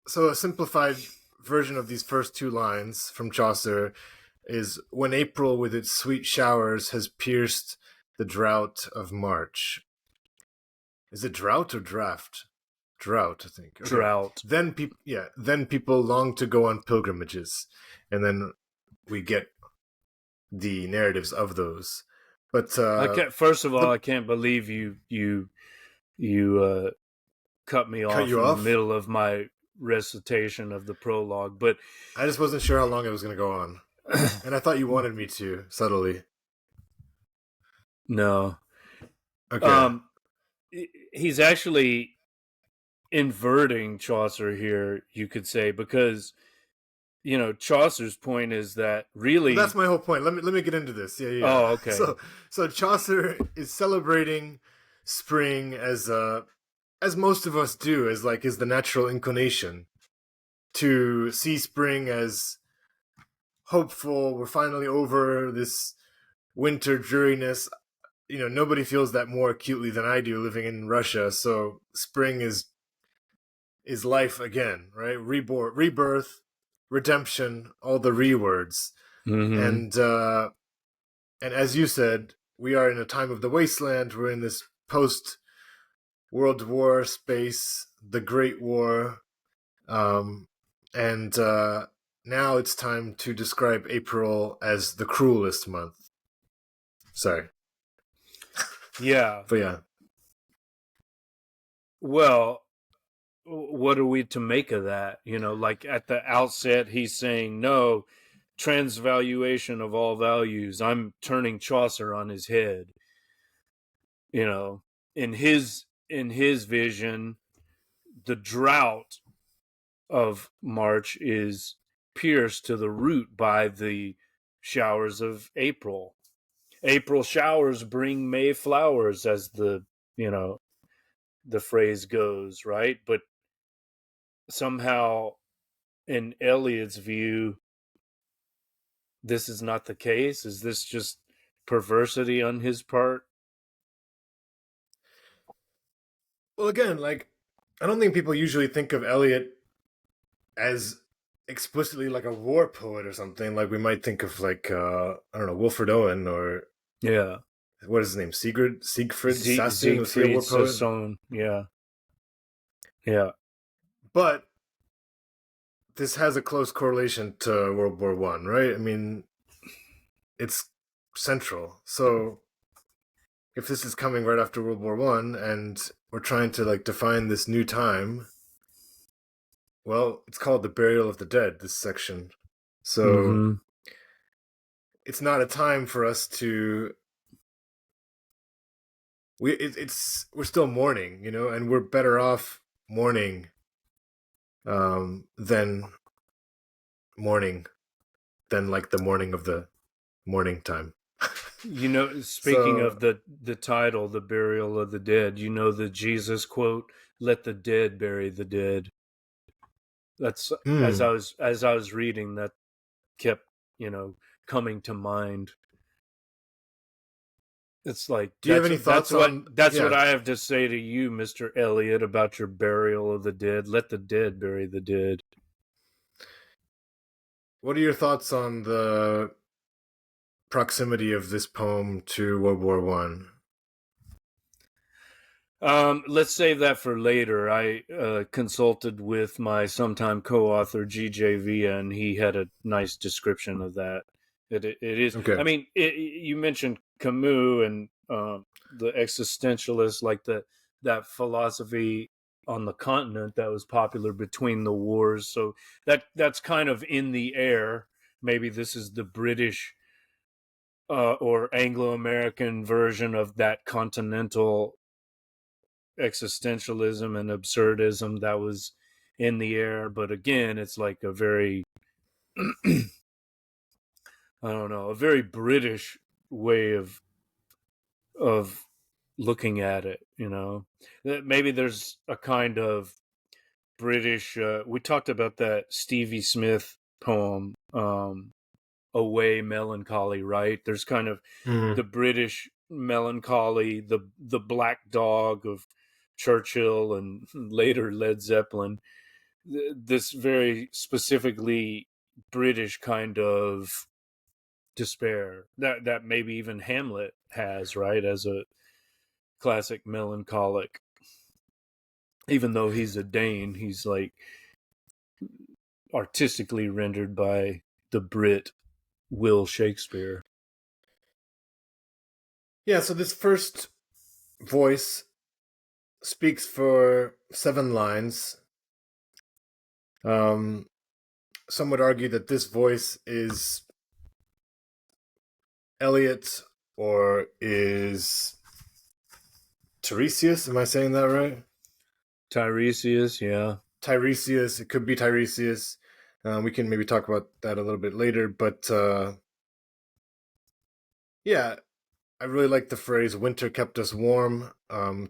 so a simplified version of these first two lines from Chaucer is when April with its sweet showers has pierced the drought of March. Is it drought or draft? Drought, I think. Okay. Drought. Then people long to go on pilgrimages, and then we get the narratives of those. But I can't. First of all, I the, can't believe you cut me cut off you in the off. middle of my recitation of the prologue. But I just wasn't sure how long it was going to go on, and I thought you wanted me to subtly. no, Okay. um, he's actually inverting Chaucer here, you could say, because Chaucer's point is that Well, that's really. my whole point. Let me get into this. Yeah, yeah. Oh, okay. So Chaucer is celebrating spring as most of us do, is the natural inclination to see spring as hopeful. We're finally over this winter dreariness. Nobody feels that more acutely than I do living in Russia. So spring is life again, right? Rebirth, redemption, all the re-words. Mm-hmm. And as you said, we are in a time of the wasteland. We're in this post World War space, the Great War, and now it's time to describe April as the cruelest month. Sorry, Yeah. but yeah. Well, what are we to make of that? Like at the outset, he's saying, no, transvaluation of all values. I'm turning Chaucer on his head. You know, in his vision, the drought of March is pierced to the root by the showers of April. April showers bring May flowers, as you know the phrase goes, right? But somehow, in Eliot's view, this is not the case. Is this just perversity on his part? Well, again, I don't think people usually think of Eliot as explicitly like a war poet or something. Like we might think of I don't know, Wilfred Owen or Yeah, what is his name? Siegfried Sassoon, was he a Siegfried war poet? Sassoon. Yeah, yeah. But this has a close correlation to World War One, right? I mean, it's central. So if this is coming right after World War One, and we're trying to define this new time, well, it's called the burial of the dead. This section, so Mm-hmm. it's not a time for us to. We're still mourning, and we're better off mourning than mourning than the morning of the morning time. Speaking So of the title, "The Burial of the Dead," the Jesus quote, "Let the dead bury the dead." That's hmm. as I was reading, that kept coming to mind. It's like Do you have any thoughts on that's what yeah? I have to say to you, Mr. Eliot, about your burial of the dead. Let the dead bury the dead. What are your thoughts on the proximity of this poem to World War One? Let's save that for later. I consulted with my sometime co-author GJV, and he had a nice description of that. It is. Okay. I mean, you mentioned Camus and the existentialists, like that philosophy on the continent that was popular between the wars. So that's kind of in the air. Maybe this is the British or Anglo-American version of that continental existentialism and absurdism that was in the air. But again, it's like a very I don't know, a very British way of looking at it. Maybe there's a kind of British. We talked about that Stevie Smith poem, Away Melancholy, right? There's kind of Mm. the British melancholy, the black dog of Churchill and later Led Zeppelin. This very specifically British kind of despair that maybe even Hamlet has, right, as a classic melancholic. Even though he's a Dane, he's like artistically rendered by the Brit Will Shakespeare. Yeah, so this first voice speaks for 7 lines. Some would argue that this voice is Eliot or is Tiresias. Am I saying that right? Tiresias, yeah. Tiresias. It could be Tiresias. We can maybe talk about that a little bit later. But yeah, I really like the phrase "winter kept us warm." I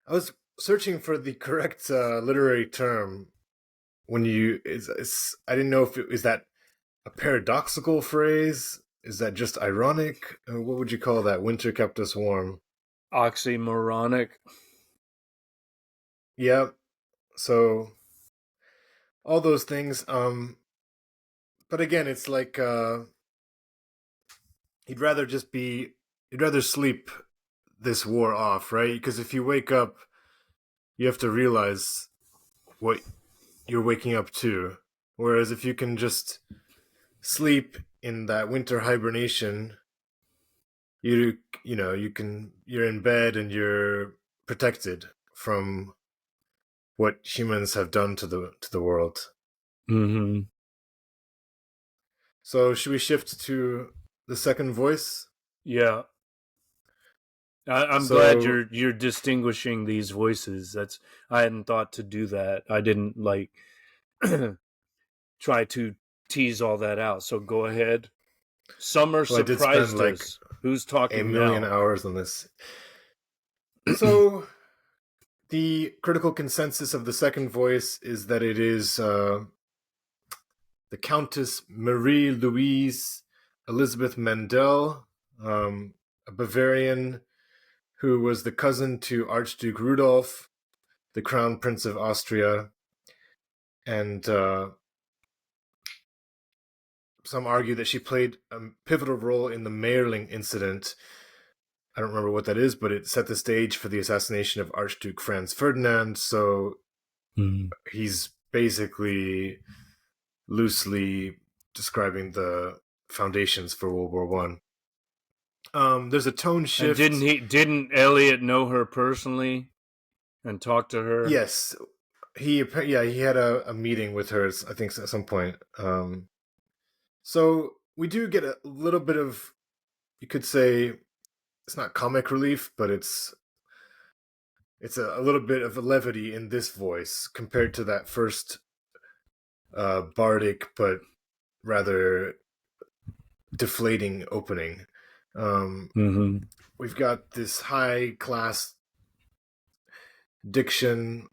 was searching for the correct literary term when I didn't know if is that a paradoxical phrase? Is that just ironic? What would you call that? Winter kept us warm. Oxymoronic. Yeah. So all those things. But again, it's like he'd rather sleep this war off, right? Because if you wake up, you have to realize what you're waking up to. Whereas if you can just sleep in that winter hibernation, you're in bed and you're protected from what humans have done to the world. Mm-hmm. So should we shift to the second voice? Yeah. I'm glad So you're distinguishing these voices. I hadn't thought to do that. I didn't like try to tease all that out. So go ahead. Summer well, I did spend surprised like us. Who's a talking million now? hours on this. So the critical consensus of the second voice is that it is the Countess Marie Louise Elizabeth Mendel, a Bavarian who was the cousin to Archduke Rudolph, the Crown Prince of Austria, and some argue that she played a pivotal role in the Mayerling incident. I don't remember what that is, but it set the stage for the assassination of Archduke Franz Ferdinand. So he's basically loosely describing the foundations for World War One. There's a tone And shift. didn't Eliot know her personally and talk to her? Yes, he had a meeting with her. I think at some point. So we do get a little bit of, you could say, it's not comic relief, but it's a little bit of a levity in this voice compared to that first bardic but rather deflating opening. Mm-hmm. We've got this high class diction.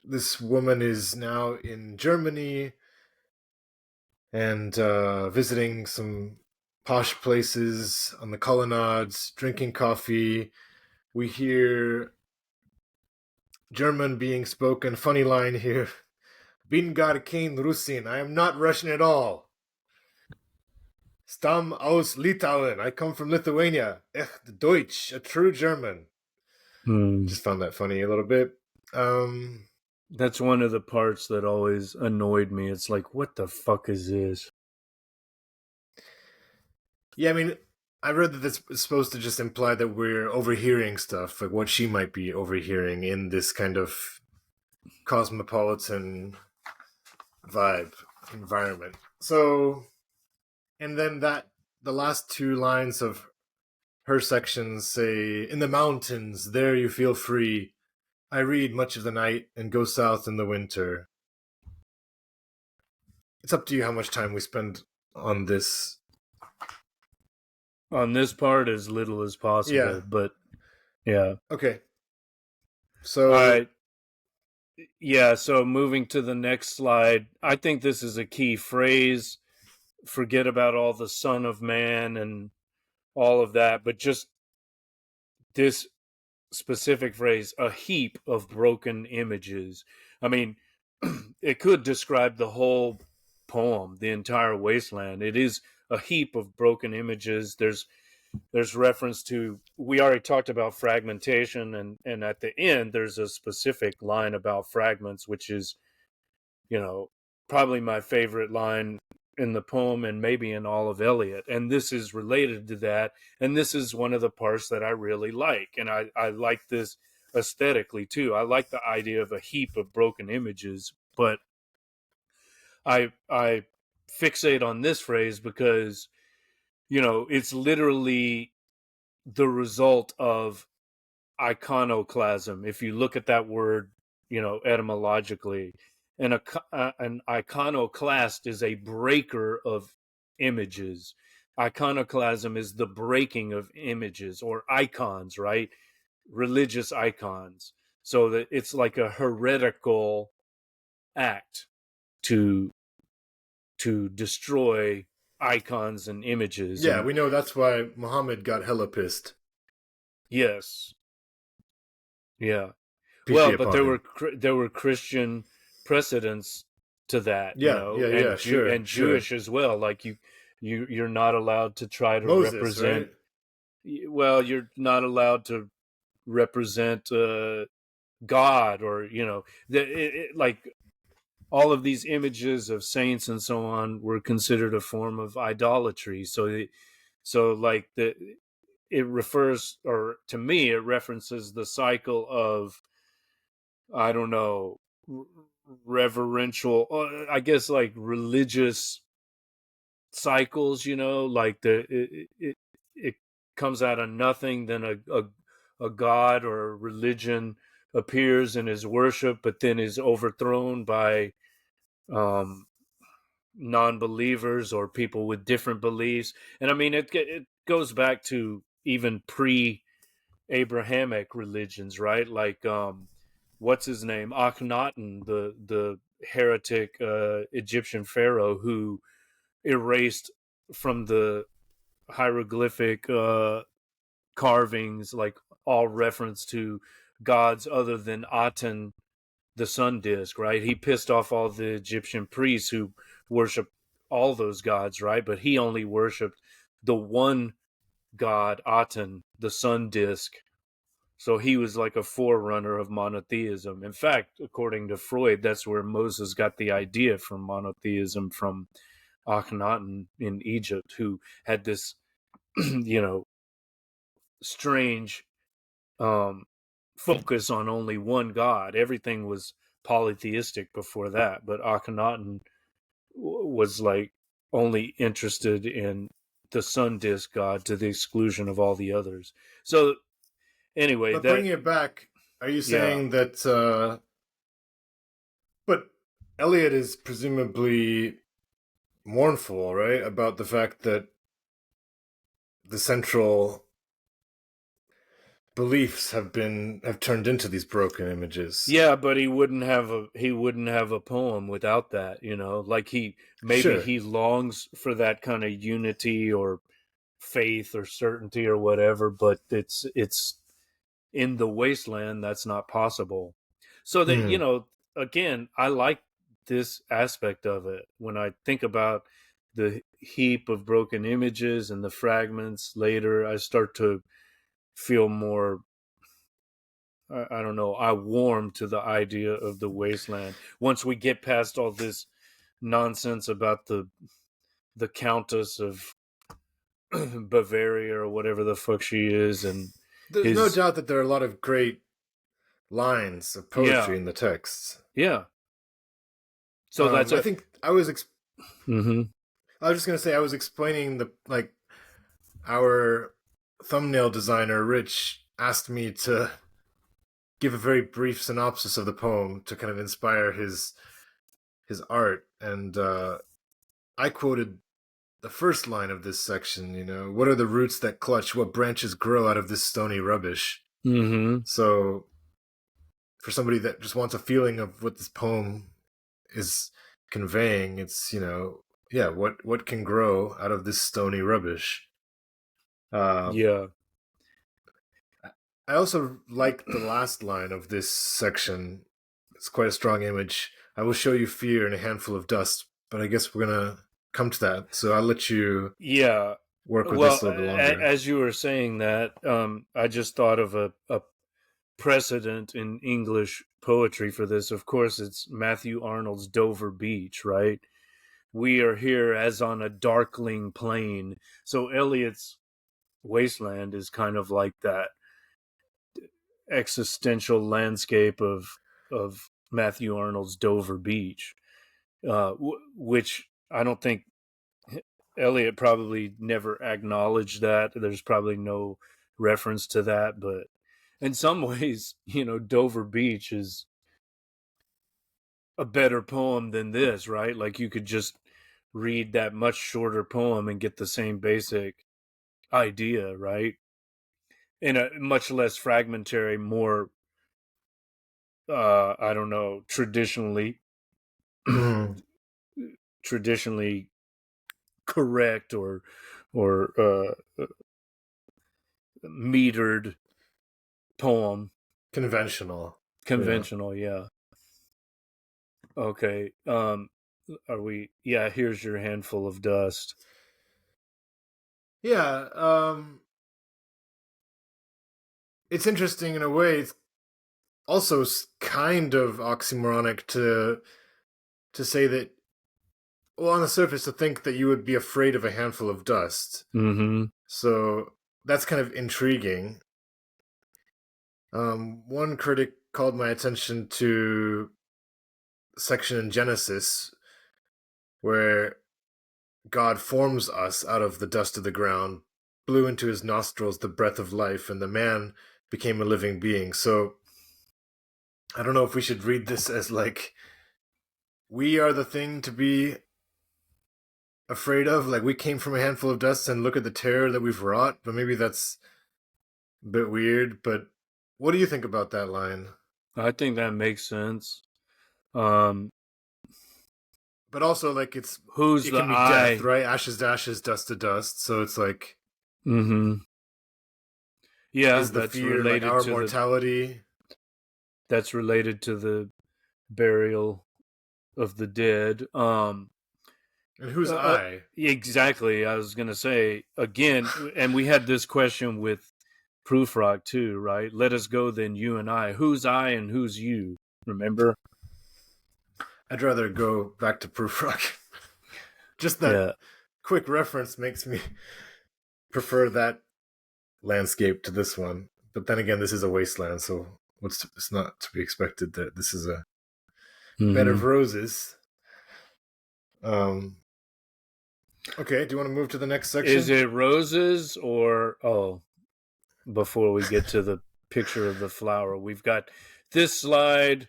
This woman is now in Germany and visiting some posh places on the colonnades, drinking coffee. We hear German being spoken. Funny line here. Bin gar kein Russin. I am not Russian at all. Stamm aus Litauen. I come from Lithuania. Echt Deutsch. A true German. Just found that funny a little bit. That's one of the parts that always annoyed me. It's like, what the fuck is this? Yeah, I mean, I read that this is supposed to just imply that we're overhearing stuff, like what she might be overhearing in this kind of cosmopolitan vibe environment. So, and then the last 2 lines of her sections say, "In the mountains, there you feel free. I read much of the night and go south in the winter." It's up to you how much time we spend on this. On this part, as little as possible, Yeah. but yeah. Okay. All So right. Yeah, so moving to the next slide, I think this is a key phrase. Forget about all the Son of Man and all of that, but just this specific phrase, a heap of broken images. I mean, it could describe the whole poem, the entire wasteland. It is a heap of broken images. There's reference to, we already talked about fragmentation, and at the end there's a specific line about fragments, which is, you know, probably my favorite line in the poem and maybe in all of Eliot. And this is related to that. And this is one of the parts that I really like. And I like this aesthetically too. I like the idea of a heap of broken images, but I fixate on this phrase because, you know, it's literally the result of iconoclasm. If you look at that word, you know, etymologically, an iconoclast is a breaker of images. Iconoclasm is the breaking of images or icons, right? Religious icons. So that it's like a heretical act to destroy icons and images. Yeah, And we know that's why Muhammad got hella pissed. yes, yeah. Peace be Well, but upon him. there were Christian precedents to that, you Yeah, know, yeah, yeah, sure, and sure. Jewish as well. Like you're not allowed to try to Moses, represent. right? Well, you're not allowed to represent God, or you know, like all of these images of saints and so on were considered a form of idolatry. So like it refers, or to me, it references the cycle of, I don't know, reverential, I guess like religious cycles, you know, like it comes out of nothing, then a god or a religion appears and is worshiped, but then is overthrown by um, non-believers or people with different beliefs. And I mean, it goes back to even pre Abrahamic religions, right? Like what's his name, Akhenaten, the heretic Egyptian pharaoh who erased from the hieroglyphic carvings like all reference to gods other than Aten, the sun disk, right? He pissed off all the Egyptian priests who worshiped all those gods, right? But he only worshipped the one god, Aten, the sun disk. So he was like a forerunner of monotheism. In fact, according to Freud, that's where Moses got the idea from monotheism from Akhenaten in Egypt, who had this, you know, strange um, focus on only one god. Everything was polytheistic before that, but Akhenaten was like only interested in the sun disk god to the exclusion of all the others. So anyway, But that bringing it back, are you yeah. saying that? But Eliot is presumably mournful, right, about the fact that the central beliefs have turned into these broken images. Yeah, but he wouldn't have a poem without that, you know. Like maybe Sure. he longs for that kind of unity or faith or certainty or whatever, but it's in the wasteland that's not possible. So that, you Hmm. know, again, I like this aspect of it. When I think about the heap of broken images and the fragments later, I start to feel more, I don't know, I warm to the idea of the wasteland. Once we get past all this nonsense about the Countess of Bavaria or whatever the fuck she is, and There's no his, doubt that there are a lot of great lines of yeah, poetry in the texts. yeah. So that's I a, think mm-hmm. I was just gonna say I was explaining the like our thumbnail designer Rich asked me to give a very brief synopsis of the poem to kind of inspire his art, and I quoted the first line of this section. You know, what are the roots that clutch? What branches grow out of this stony rubbish? Mm-hmm. So for somebody that just wants a feeling of what this poem is conveying, it's, yeah, what can grow out of this stony rubbish. Yeah. I also like the last line of this section. It's quite a strong image. I will show you fear in a handful of dust, but I guess we're gonna come to that. So I'll let you Yeah. work with Well, this a little bit longer. as you were saying that, I just thought of a precedent in English poetry for this. Of course, it's Matthew Arnold's Dover Beach, right? We are here as on a darkling plain. So Eliot's Wasteland is kind of like that existential landscape of Matthew Arnold's Dover Beach, which I don't think Eliot probably never acknowledged that. There's probably no reference to that, but in some ways, Dover Beach is a better poem than this, right? Like you could just read that much shorter poem and get the same basic idea, right? In a much less fragmentary, more I don't know, Mhm. traditionally correct or metered poem. Conventional. Yeah. Conventional, yeah. Okay. Are we Yeah, here's your handful of dust. Yeah. It's interesting in a way. It's also kind of oxymoronic to say that, well, on the surface, to think that you would be afraid of a handful of dust. Mm-hmm. So that's kind of intriguing. One critic called my attention to a section in Genesis where God forms us out of the dust of the ground, blew into his nostrils the breath of life, and the man became a living being. So I don't know if we should read this as like we are the thing to be afraid of, like we came from a handful of dust and look at the terror that we've wrought, but maybe that's a bit weird. But what do you think about that line? I think that makes sense. Um, But also, like, who's it the can be death, I? right? Ashes to ashes, dust to dust. So it's like, Mm-hmm. Yeah, is the fear like our mortality? that's related to the burial of the dead. And who's I? Exactly. I was gonna say again, and we had this question with Proofrock too, right? Let us go then, you and I. Who's I and who's you? Remember? I'd rather go back to Proofrock. Just that Yeah. quick reference makes me prefer that landscape to this one. But then again, this is a wasteland, so it's not to be expected that this is a bed Mm-hmm. of roses. Um. Okay. Do you want to move to the next Is section? it roses or before we get to the picture of the flower, we've got this slide.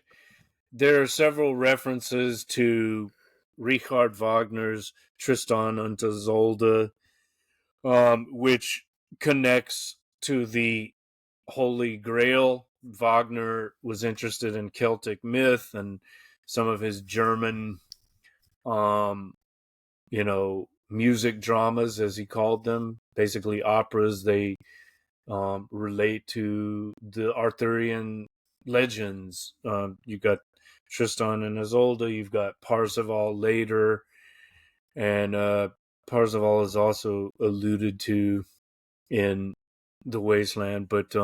There are several references to Richard Wagner's Tristan und Isolde, which connects to the Holy Grail. Wagner was interested in Celtic myth and some of his German, um, music dramas, as he called them, basically operas. They relate to the Arthurian legends. You got Tristan and Isolde, you've got Parzival later, and Parzival is also alluded to in the Wasteland, but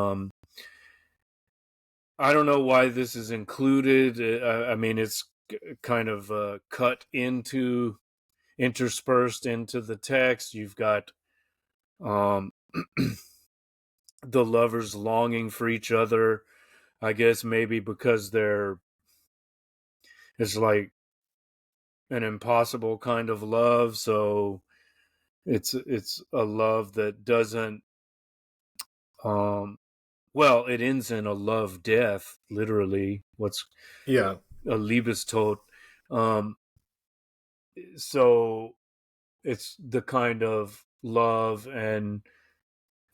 I don't know why this is included. I mean, it's kind of interspersed into the text. You've got um, the lovers longing for each other. I guess maybe because it's like an impossible kind of love, so it's a love that doesn't um well, it ends in a love death, literally. What's Yeah. a Liebestod. Um, so it's the kind of love and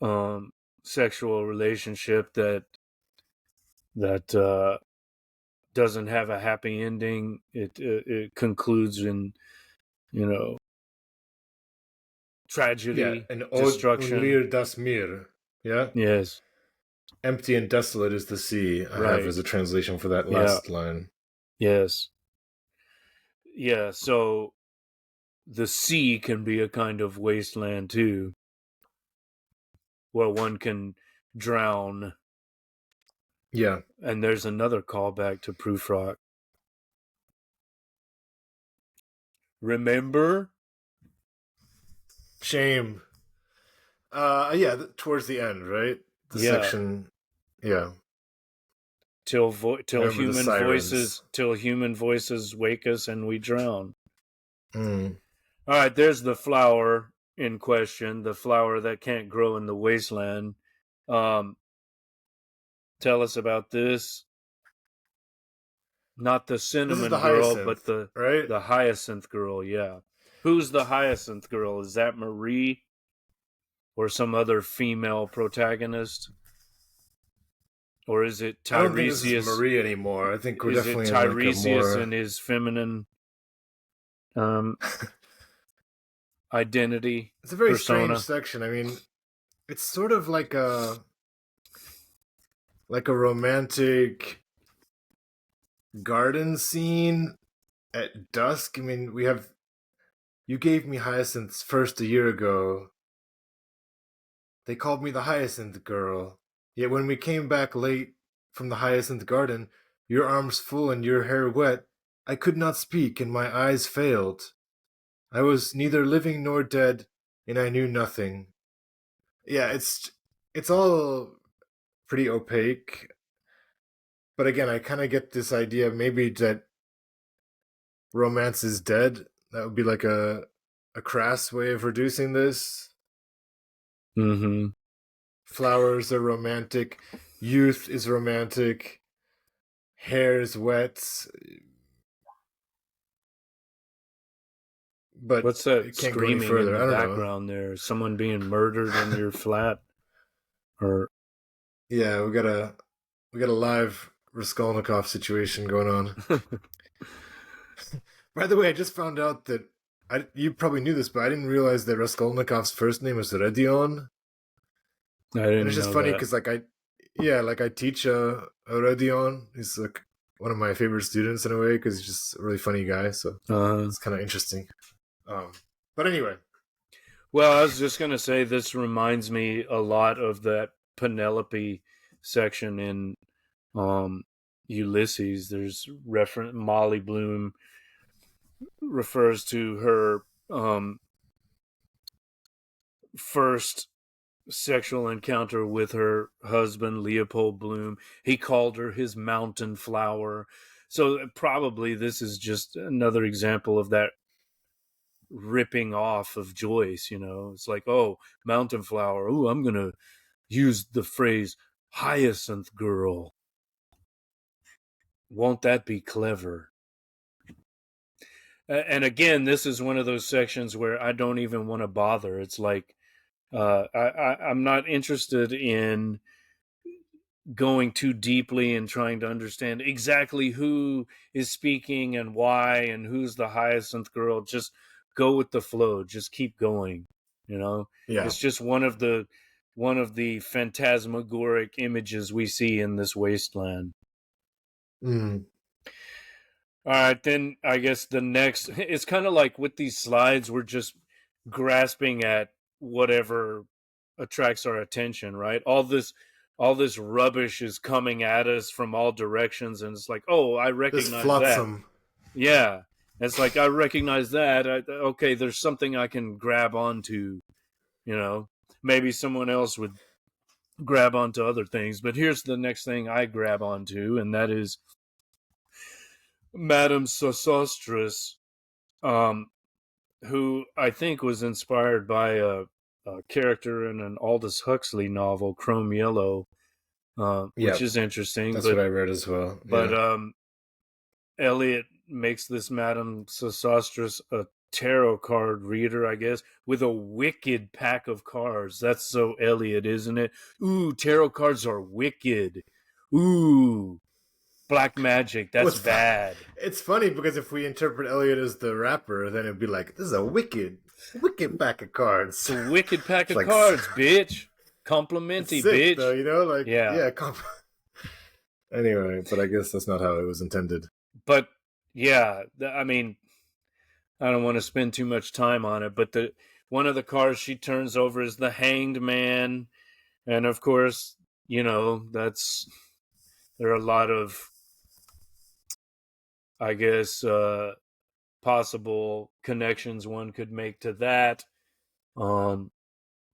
um, sexual relationship that doesn't have a happy ending. It concludes in, tragedy, an Od und destruction. Leer das Meer. Yeah? Yes, Empty and desolate is the sea, I have as a right. translation for that Yeah, last line. yes. Yeah, so the sea can be a kind of wasteland too, where one can drown. Yeah. And there's another callback to Prufrock. Remember? Shame. Towards the end, right? The Yeah. section. Yeah. Till I remember the sirens. human voices wake us and we drown. Mm. All right, there's the flower in question, the flower that can't grow in the wasteland. Tell us about this. Not the This is the cinnamon girl, but hyacinth, the right? hyacinth girl. Yeah. Who's the hyacinth girl? Is that Marie or some other female protagonist? Or is it I don't think this is Tiresias? Marie anymore. I think we're Is it definitely in like a Tiresias more and his feminine identity It's a very strange persona? section. I mean, it's sort of like a romantic garden scene at dusk. I mean, you gave me hyacinths first a year ago. They called me the hyacinth girl. Yet when we came back late from the hyacinth garden, your arms full and your hair wet, I could not speak and my eyes failed. I was neither living nor dead, and I knew nothing. Yeah, it's all pretty opaque. But again, I kind of get this idea maybe that romance is dead. That would be like a crass way of reducing this. Mm-hmm. Flowers are romantic, youth is romantic, hair is wet, but What's that it can't go any screaming in further. the I don't know. background there? Someone being murdered in your flat? Or Yeah, we got a live Raskolnikov situation going on. By the way, I just found out that you probably knew this, but I didn't realize that Raskolnikov's first name was Redion. I And didn't it's just know funny that. because I teach Redion. He's like one of my favorite students in a way because he's just a really funny guy. So it's kind of interesting. But anyway, Well, I was just going to say this reminds me a lot of that Penelope section in Ulysses. There's reference Molly Bloom refers to her first sexual encounter with her husband Leopold Bloom. He called her his mountain flower. So probably this is just another example of that ripping off of Joyce, It's like, oh, mountain flower. Oh, I'm going to use the phrase hyacinth girl. Won't that be clever? And again, this is one of those sections where I don't even want to bother. It's like I'm not interested in going too deeply and trying to understand exactly who is speaking and why and who's the hyacinth girl. Just go with the flow. Just keep going. yeah. It's just one of the phantasmagoric images we see in this wasteland. Mm. All right, then I guess the next, it's kind of like with these slides, we're just grasping at whatever attracts our attention, right? All this rubbish is coming at us from all directions, and it's like, oh, I This recognize that. flotsam. Yeah, it's like I recognize that. Okay, there's something I can grab onto. Maybe someone else would grab onto other things, but here's the next thing I grab onto, and that is Madame Sosostris, who I think was inspired by a character in an Aldous Huxley novel, Chrome Yellow, which Yep. is interesting. That's what I read as well. But Yeah. Eliot makes this Madame Sosostris a tarot card reader, I guess, with a wicked pack of cards. That's so Eliot, isn't it? Ooh, tarot cards are wicked. Ooh, Black magic. That's bad. It's funny because if we interpret Eliot as the rapper, then it'd be like, this is a wicked pack of cards. It's a wicked pack of like, cards, bitch. Complimenty, sick, bitch. though, you know? Like, yeah. Anyway, but I guess that's not how it was intended. But, yeah, I mean, I don't want to spend too much time on it, but one of the cards she turns over is the Hanged Man. And, of course, you know, there are a lot of, I guess, possible connections one could make to that.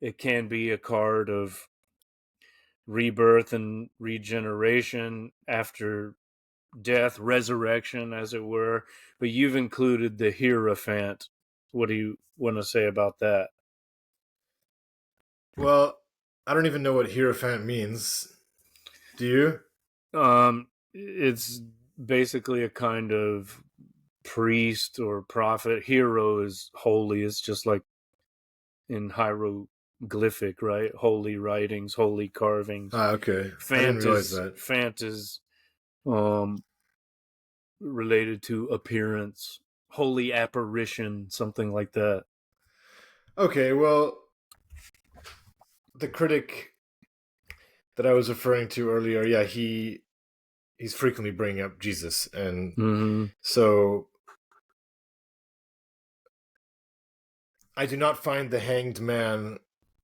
It can be a card of rebirth and regeneration after death, resurrection, as it were. But you've included the Hierophant. What do you want to say about that? Well, I don't even know what Hierophant means. Do you? It's basically a kind of priest or prophet. Hero is holy. It's just like in hieroglyphic, right? Holy writings, holy carvings. Okay. I didn't realize that. Fant is related to appearance, holy apparition, something like that. Okay, well, the critic that I was referring to earlier, yeah, he's frequently bringing up Jesus, and so I do not find the Hanged Man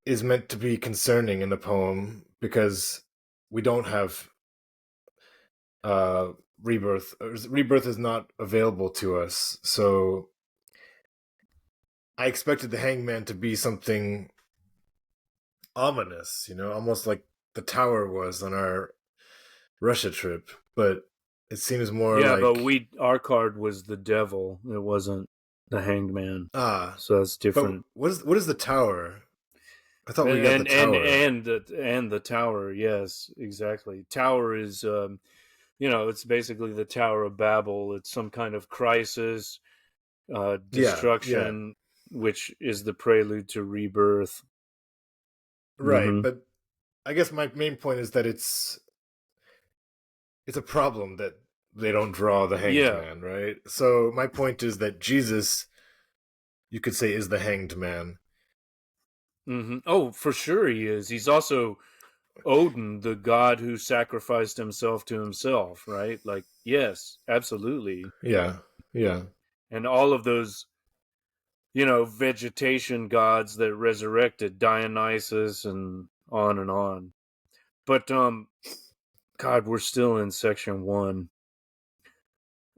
is meant to be concerning in the poem because we don't have rebirth. Rebirth is not available to us, so I expected the Hanged Man to be something ominous, you know, almost like the tower was on our Russia trip, but it seems more like... but our card was the devil. It wasn't the Hanged Man. So that's different. But what is the tower? I thought we got the tower. And the tower, yes, exactly. Tower is it's basically the Tower of Babel. It's some kind of crisis, destruction, which is the prelude to rebirth. Right, but I guess my main point is that it's a problem that they don't draw the Hanged Man, right? So my point is that Jesus, you could say, is the Hanged Man. Oh, for sure he is. He's also Odin, the god who sacrificed himself to himself, right? Like, yes, absolutely. Yeah. And all of those, vegetation gods that resurrected, Dionysus and on and on. But, God, we're still in section 1.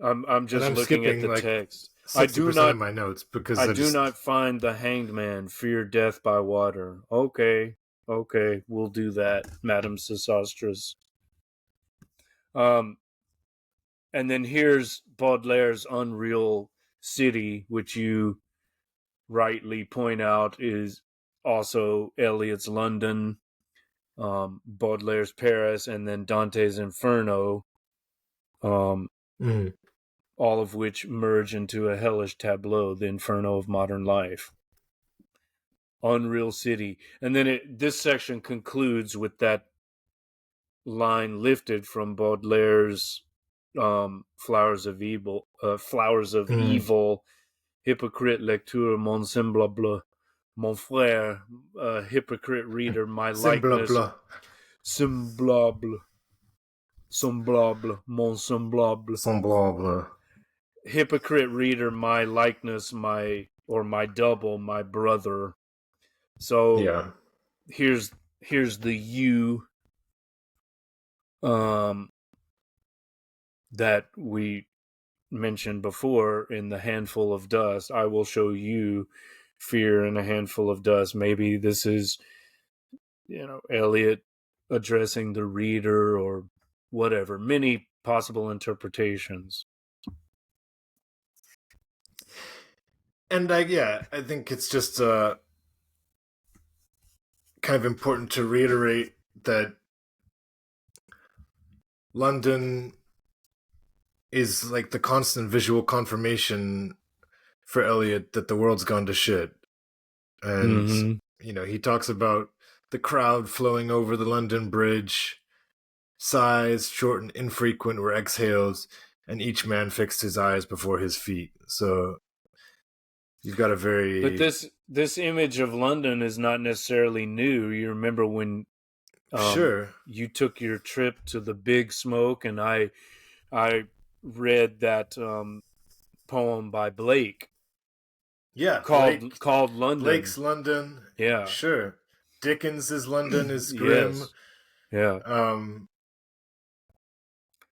I'm just looking at the text. I do not my notes because I do not find the Hanged Man, fear death by water. Okay, we'll do that, Madame Sesostris. And then here's Baudelaire's Unreal City, which you rightly point out is also Eliot's London, Baudelaire's Paris, and then Dante's Inferno. All of which merge into a hellish tableau, the Inferno of modern life. Unreal City. And then this section concludes with that line lifted from Baudelaire's Flowers of Evil, hypocrite lecture, mon semblable, mon frère, hypocrite reader, my likeness, semblable, mon semblable. Hypocrite reader, my likeness, my double, my brother. So here's the you that we mentioned before in the handful of dust. I will show you fear in a handful of dust. Maybe this is Eliot addressing the reader or whatever. Many possible interpretations. And I think it's just kind of important to reiterate that London is like the constant visual confirmation for Eliot that the world's gone to shit. And, he talks about the crowd flowing over the London Bridge sighs, short and infrequent, were exhales, and each man fixed his eyes before his feet. So you've got a But very this image of London is not necessarily new. You remember when sure, you took your trip to the Big Smoke, and I read that poem by Blake yeah, called London. Blake's London, Yeah. sure. Dickens's London is grim. Yes. Yeah. Um,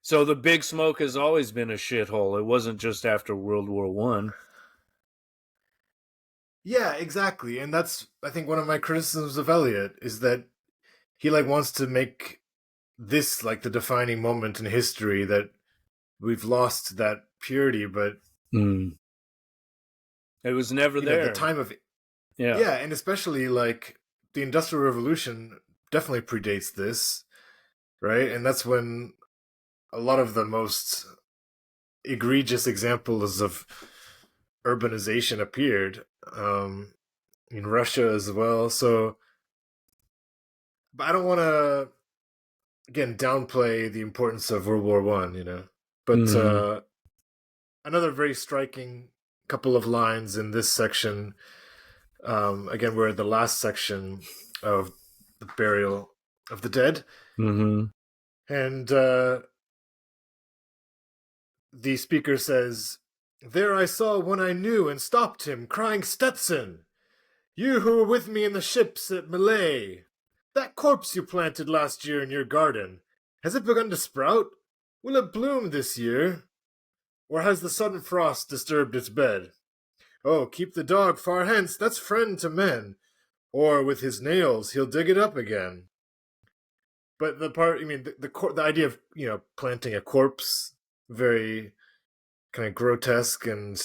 So the Big Smoke has always been a shithole. It wasn't just after World War One. yeah, exactly, and that's I think one of my criticisms of Eliot is that he like wants to make this like the defining moment in history that we've lost that purity, but Mm. It was never the there. time of Yeah. yeah, and especially like the Industrial Revolution definitely predates this, right? And that's when a lot of the most egregious examples of urbanization appeared in Russia as well. So, but I don't want to again downplay the importance of World War One, but Mm-hmm. another very striking couple of lines in this section. Again, we're at the last section of the burial of the dead, Mm-hmm. and the speaker says, "There I saw one I knew and stopped him, crying, 'Stetson! You who were with me in the ships at Malay! That corpse you planted last year in your garden, has it begun to sprout? Will it bloom this year? Or has the sudden frost disturbed its bed? Oh, keep the dog far hence, that's friend to men, or with his nails he'll dig it up again." But the part, I mean, the idea of planting a corpse, very kind of grotesque, and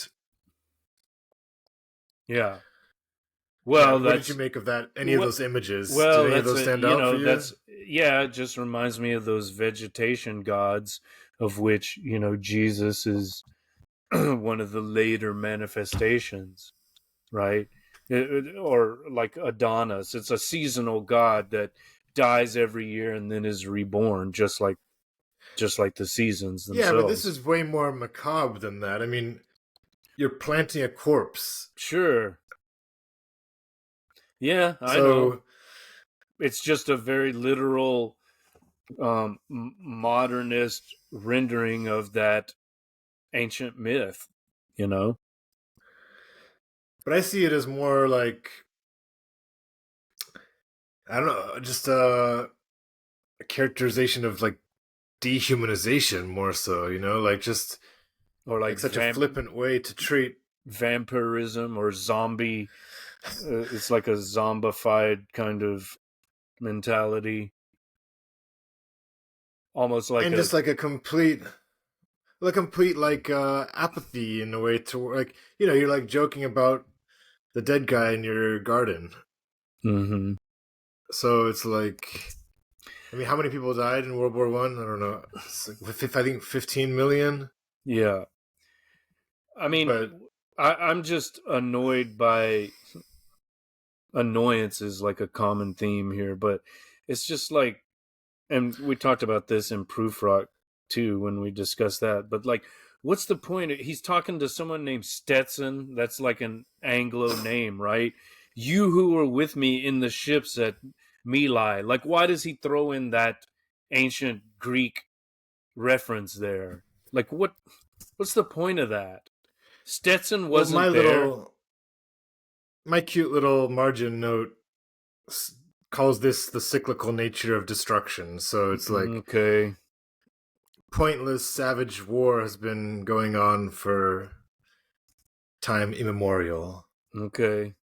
Yeah. yeah. Well, What did you that's make of that? Any of what. those images? Did Well, any of that's those a stand out for you? that's yeah. It just reminds me of those vegetation gods, of which Jesus is one of the later manifestations, right? Or like Adonis, it's a seasonal god that dies every year and then is reborn, just like the seasons Yeah, but this themselves. is way more macabre than that. I mean, you're planting a corpse, Sure. Yeah, I know. so It's just a very literal modernist rendering of that ancient myth, you know? but I see it as more like I don't know, just a characterization of like dehumanization more so, like just Or like like such a flippant way to treat. vampirism or zombie. It's like a zombified kind of mentality, almost like And a. just like a complete like apathy in a way to like you're like joking about the dead guy in your garden. Mm-hmm. So it's like, I mean, how many people died in World War One? I don't know. It's like, I think 15 million. Yeah. I mean, But I'm just annoyed by annoyance is like a common theme here, but it's just like, and we talked about this in Proofrock too when we discussed that, but like, what's the point? He's talking to someone named Stetson. That's like an Anglo name, right? You who were with me in the ships at Milai. Like, why does he throw in that ancient Greek reference there? Like, what's the point of that? Stetson well, wasn't there. my cute little margin note calls this the cyclical nature of destruction. So it's like Okay. pointless savage war has been going on for time immemorial. Okay.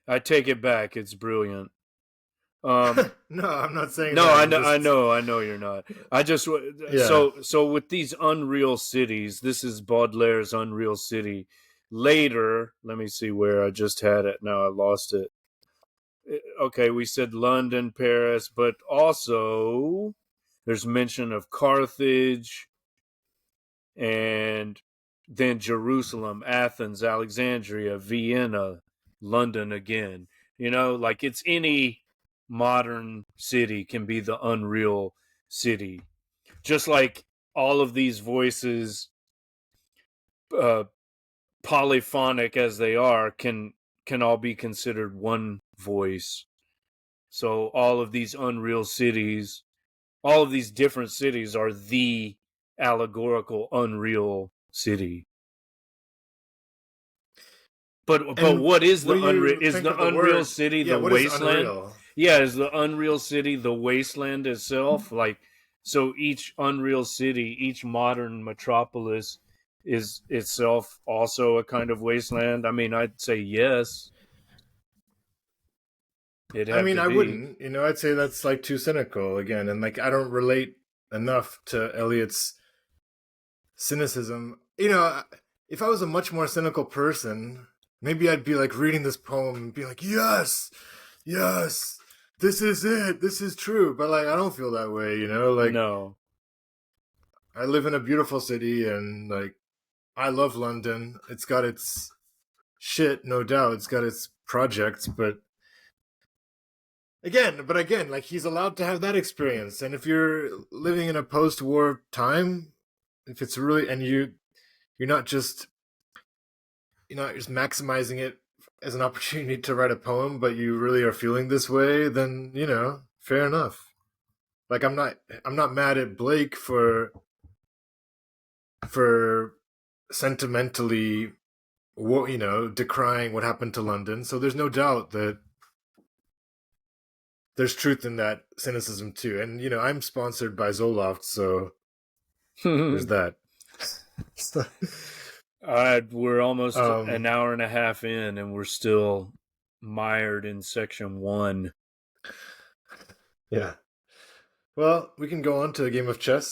I take it back. It's brilliant. Um, No, I'm not saying no, that. I I'm know, I just know, I know you're not. I just yeah. so with these unreal cities, this is Baudelaire's Unreal City. Later, let me see where I just had it. Now I lost it. Okay, we said London, Paris, but also there's mention of Carthage and then Jerusalem, Athens, Alexandria, Vienna, London again. Like it's any modern city can be the unreal city. just like all of these voices, uh, polyphonic as they are, can all be considered one voice. So all of these Unreal cities, all of these different cities are the allegorical Unreal city. But And what is what the do Unreal? you Is think the of the Unreal word? city Yeah, the what is wasteland? unreal? Yeah, is the Unreal city the wasteland itself? Like, so each Unreal city, each modern metropolis is itself also a kind of wasteland? I mean, I'd say yes. It'd I have mean, to I be. wouldn't. I'd say that's like too cynical again, and like I don't relate enough to Eliot's cynicism. If I was a much more cynical person, maybe I'd be like reading this poem and be like, yes, yes, this is it, this is true. But like, I don't feel that way. Like No. I live in a beautiful city, and like I love London. It's got its shit, no doubt. It's got its projects, but again, like he's allowed to have that experience. And if you're living in a post-war time, if it's really, and you're not just maximizing it as an opportunity to write a poem, but you really are feeling this way, then fair enough. Like I'm not mad at Blake for sentimentally decrying what happened to London. So there's no doubt that there's truth in that cynicism too. And I'm sponsored by Zoloft, so there's that. All right, we're almost an um hour and a half in, and we're still mired in section 1. yeah. Well, we can go on to a game of chess.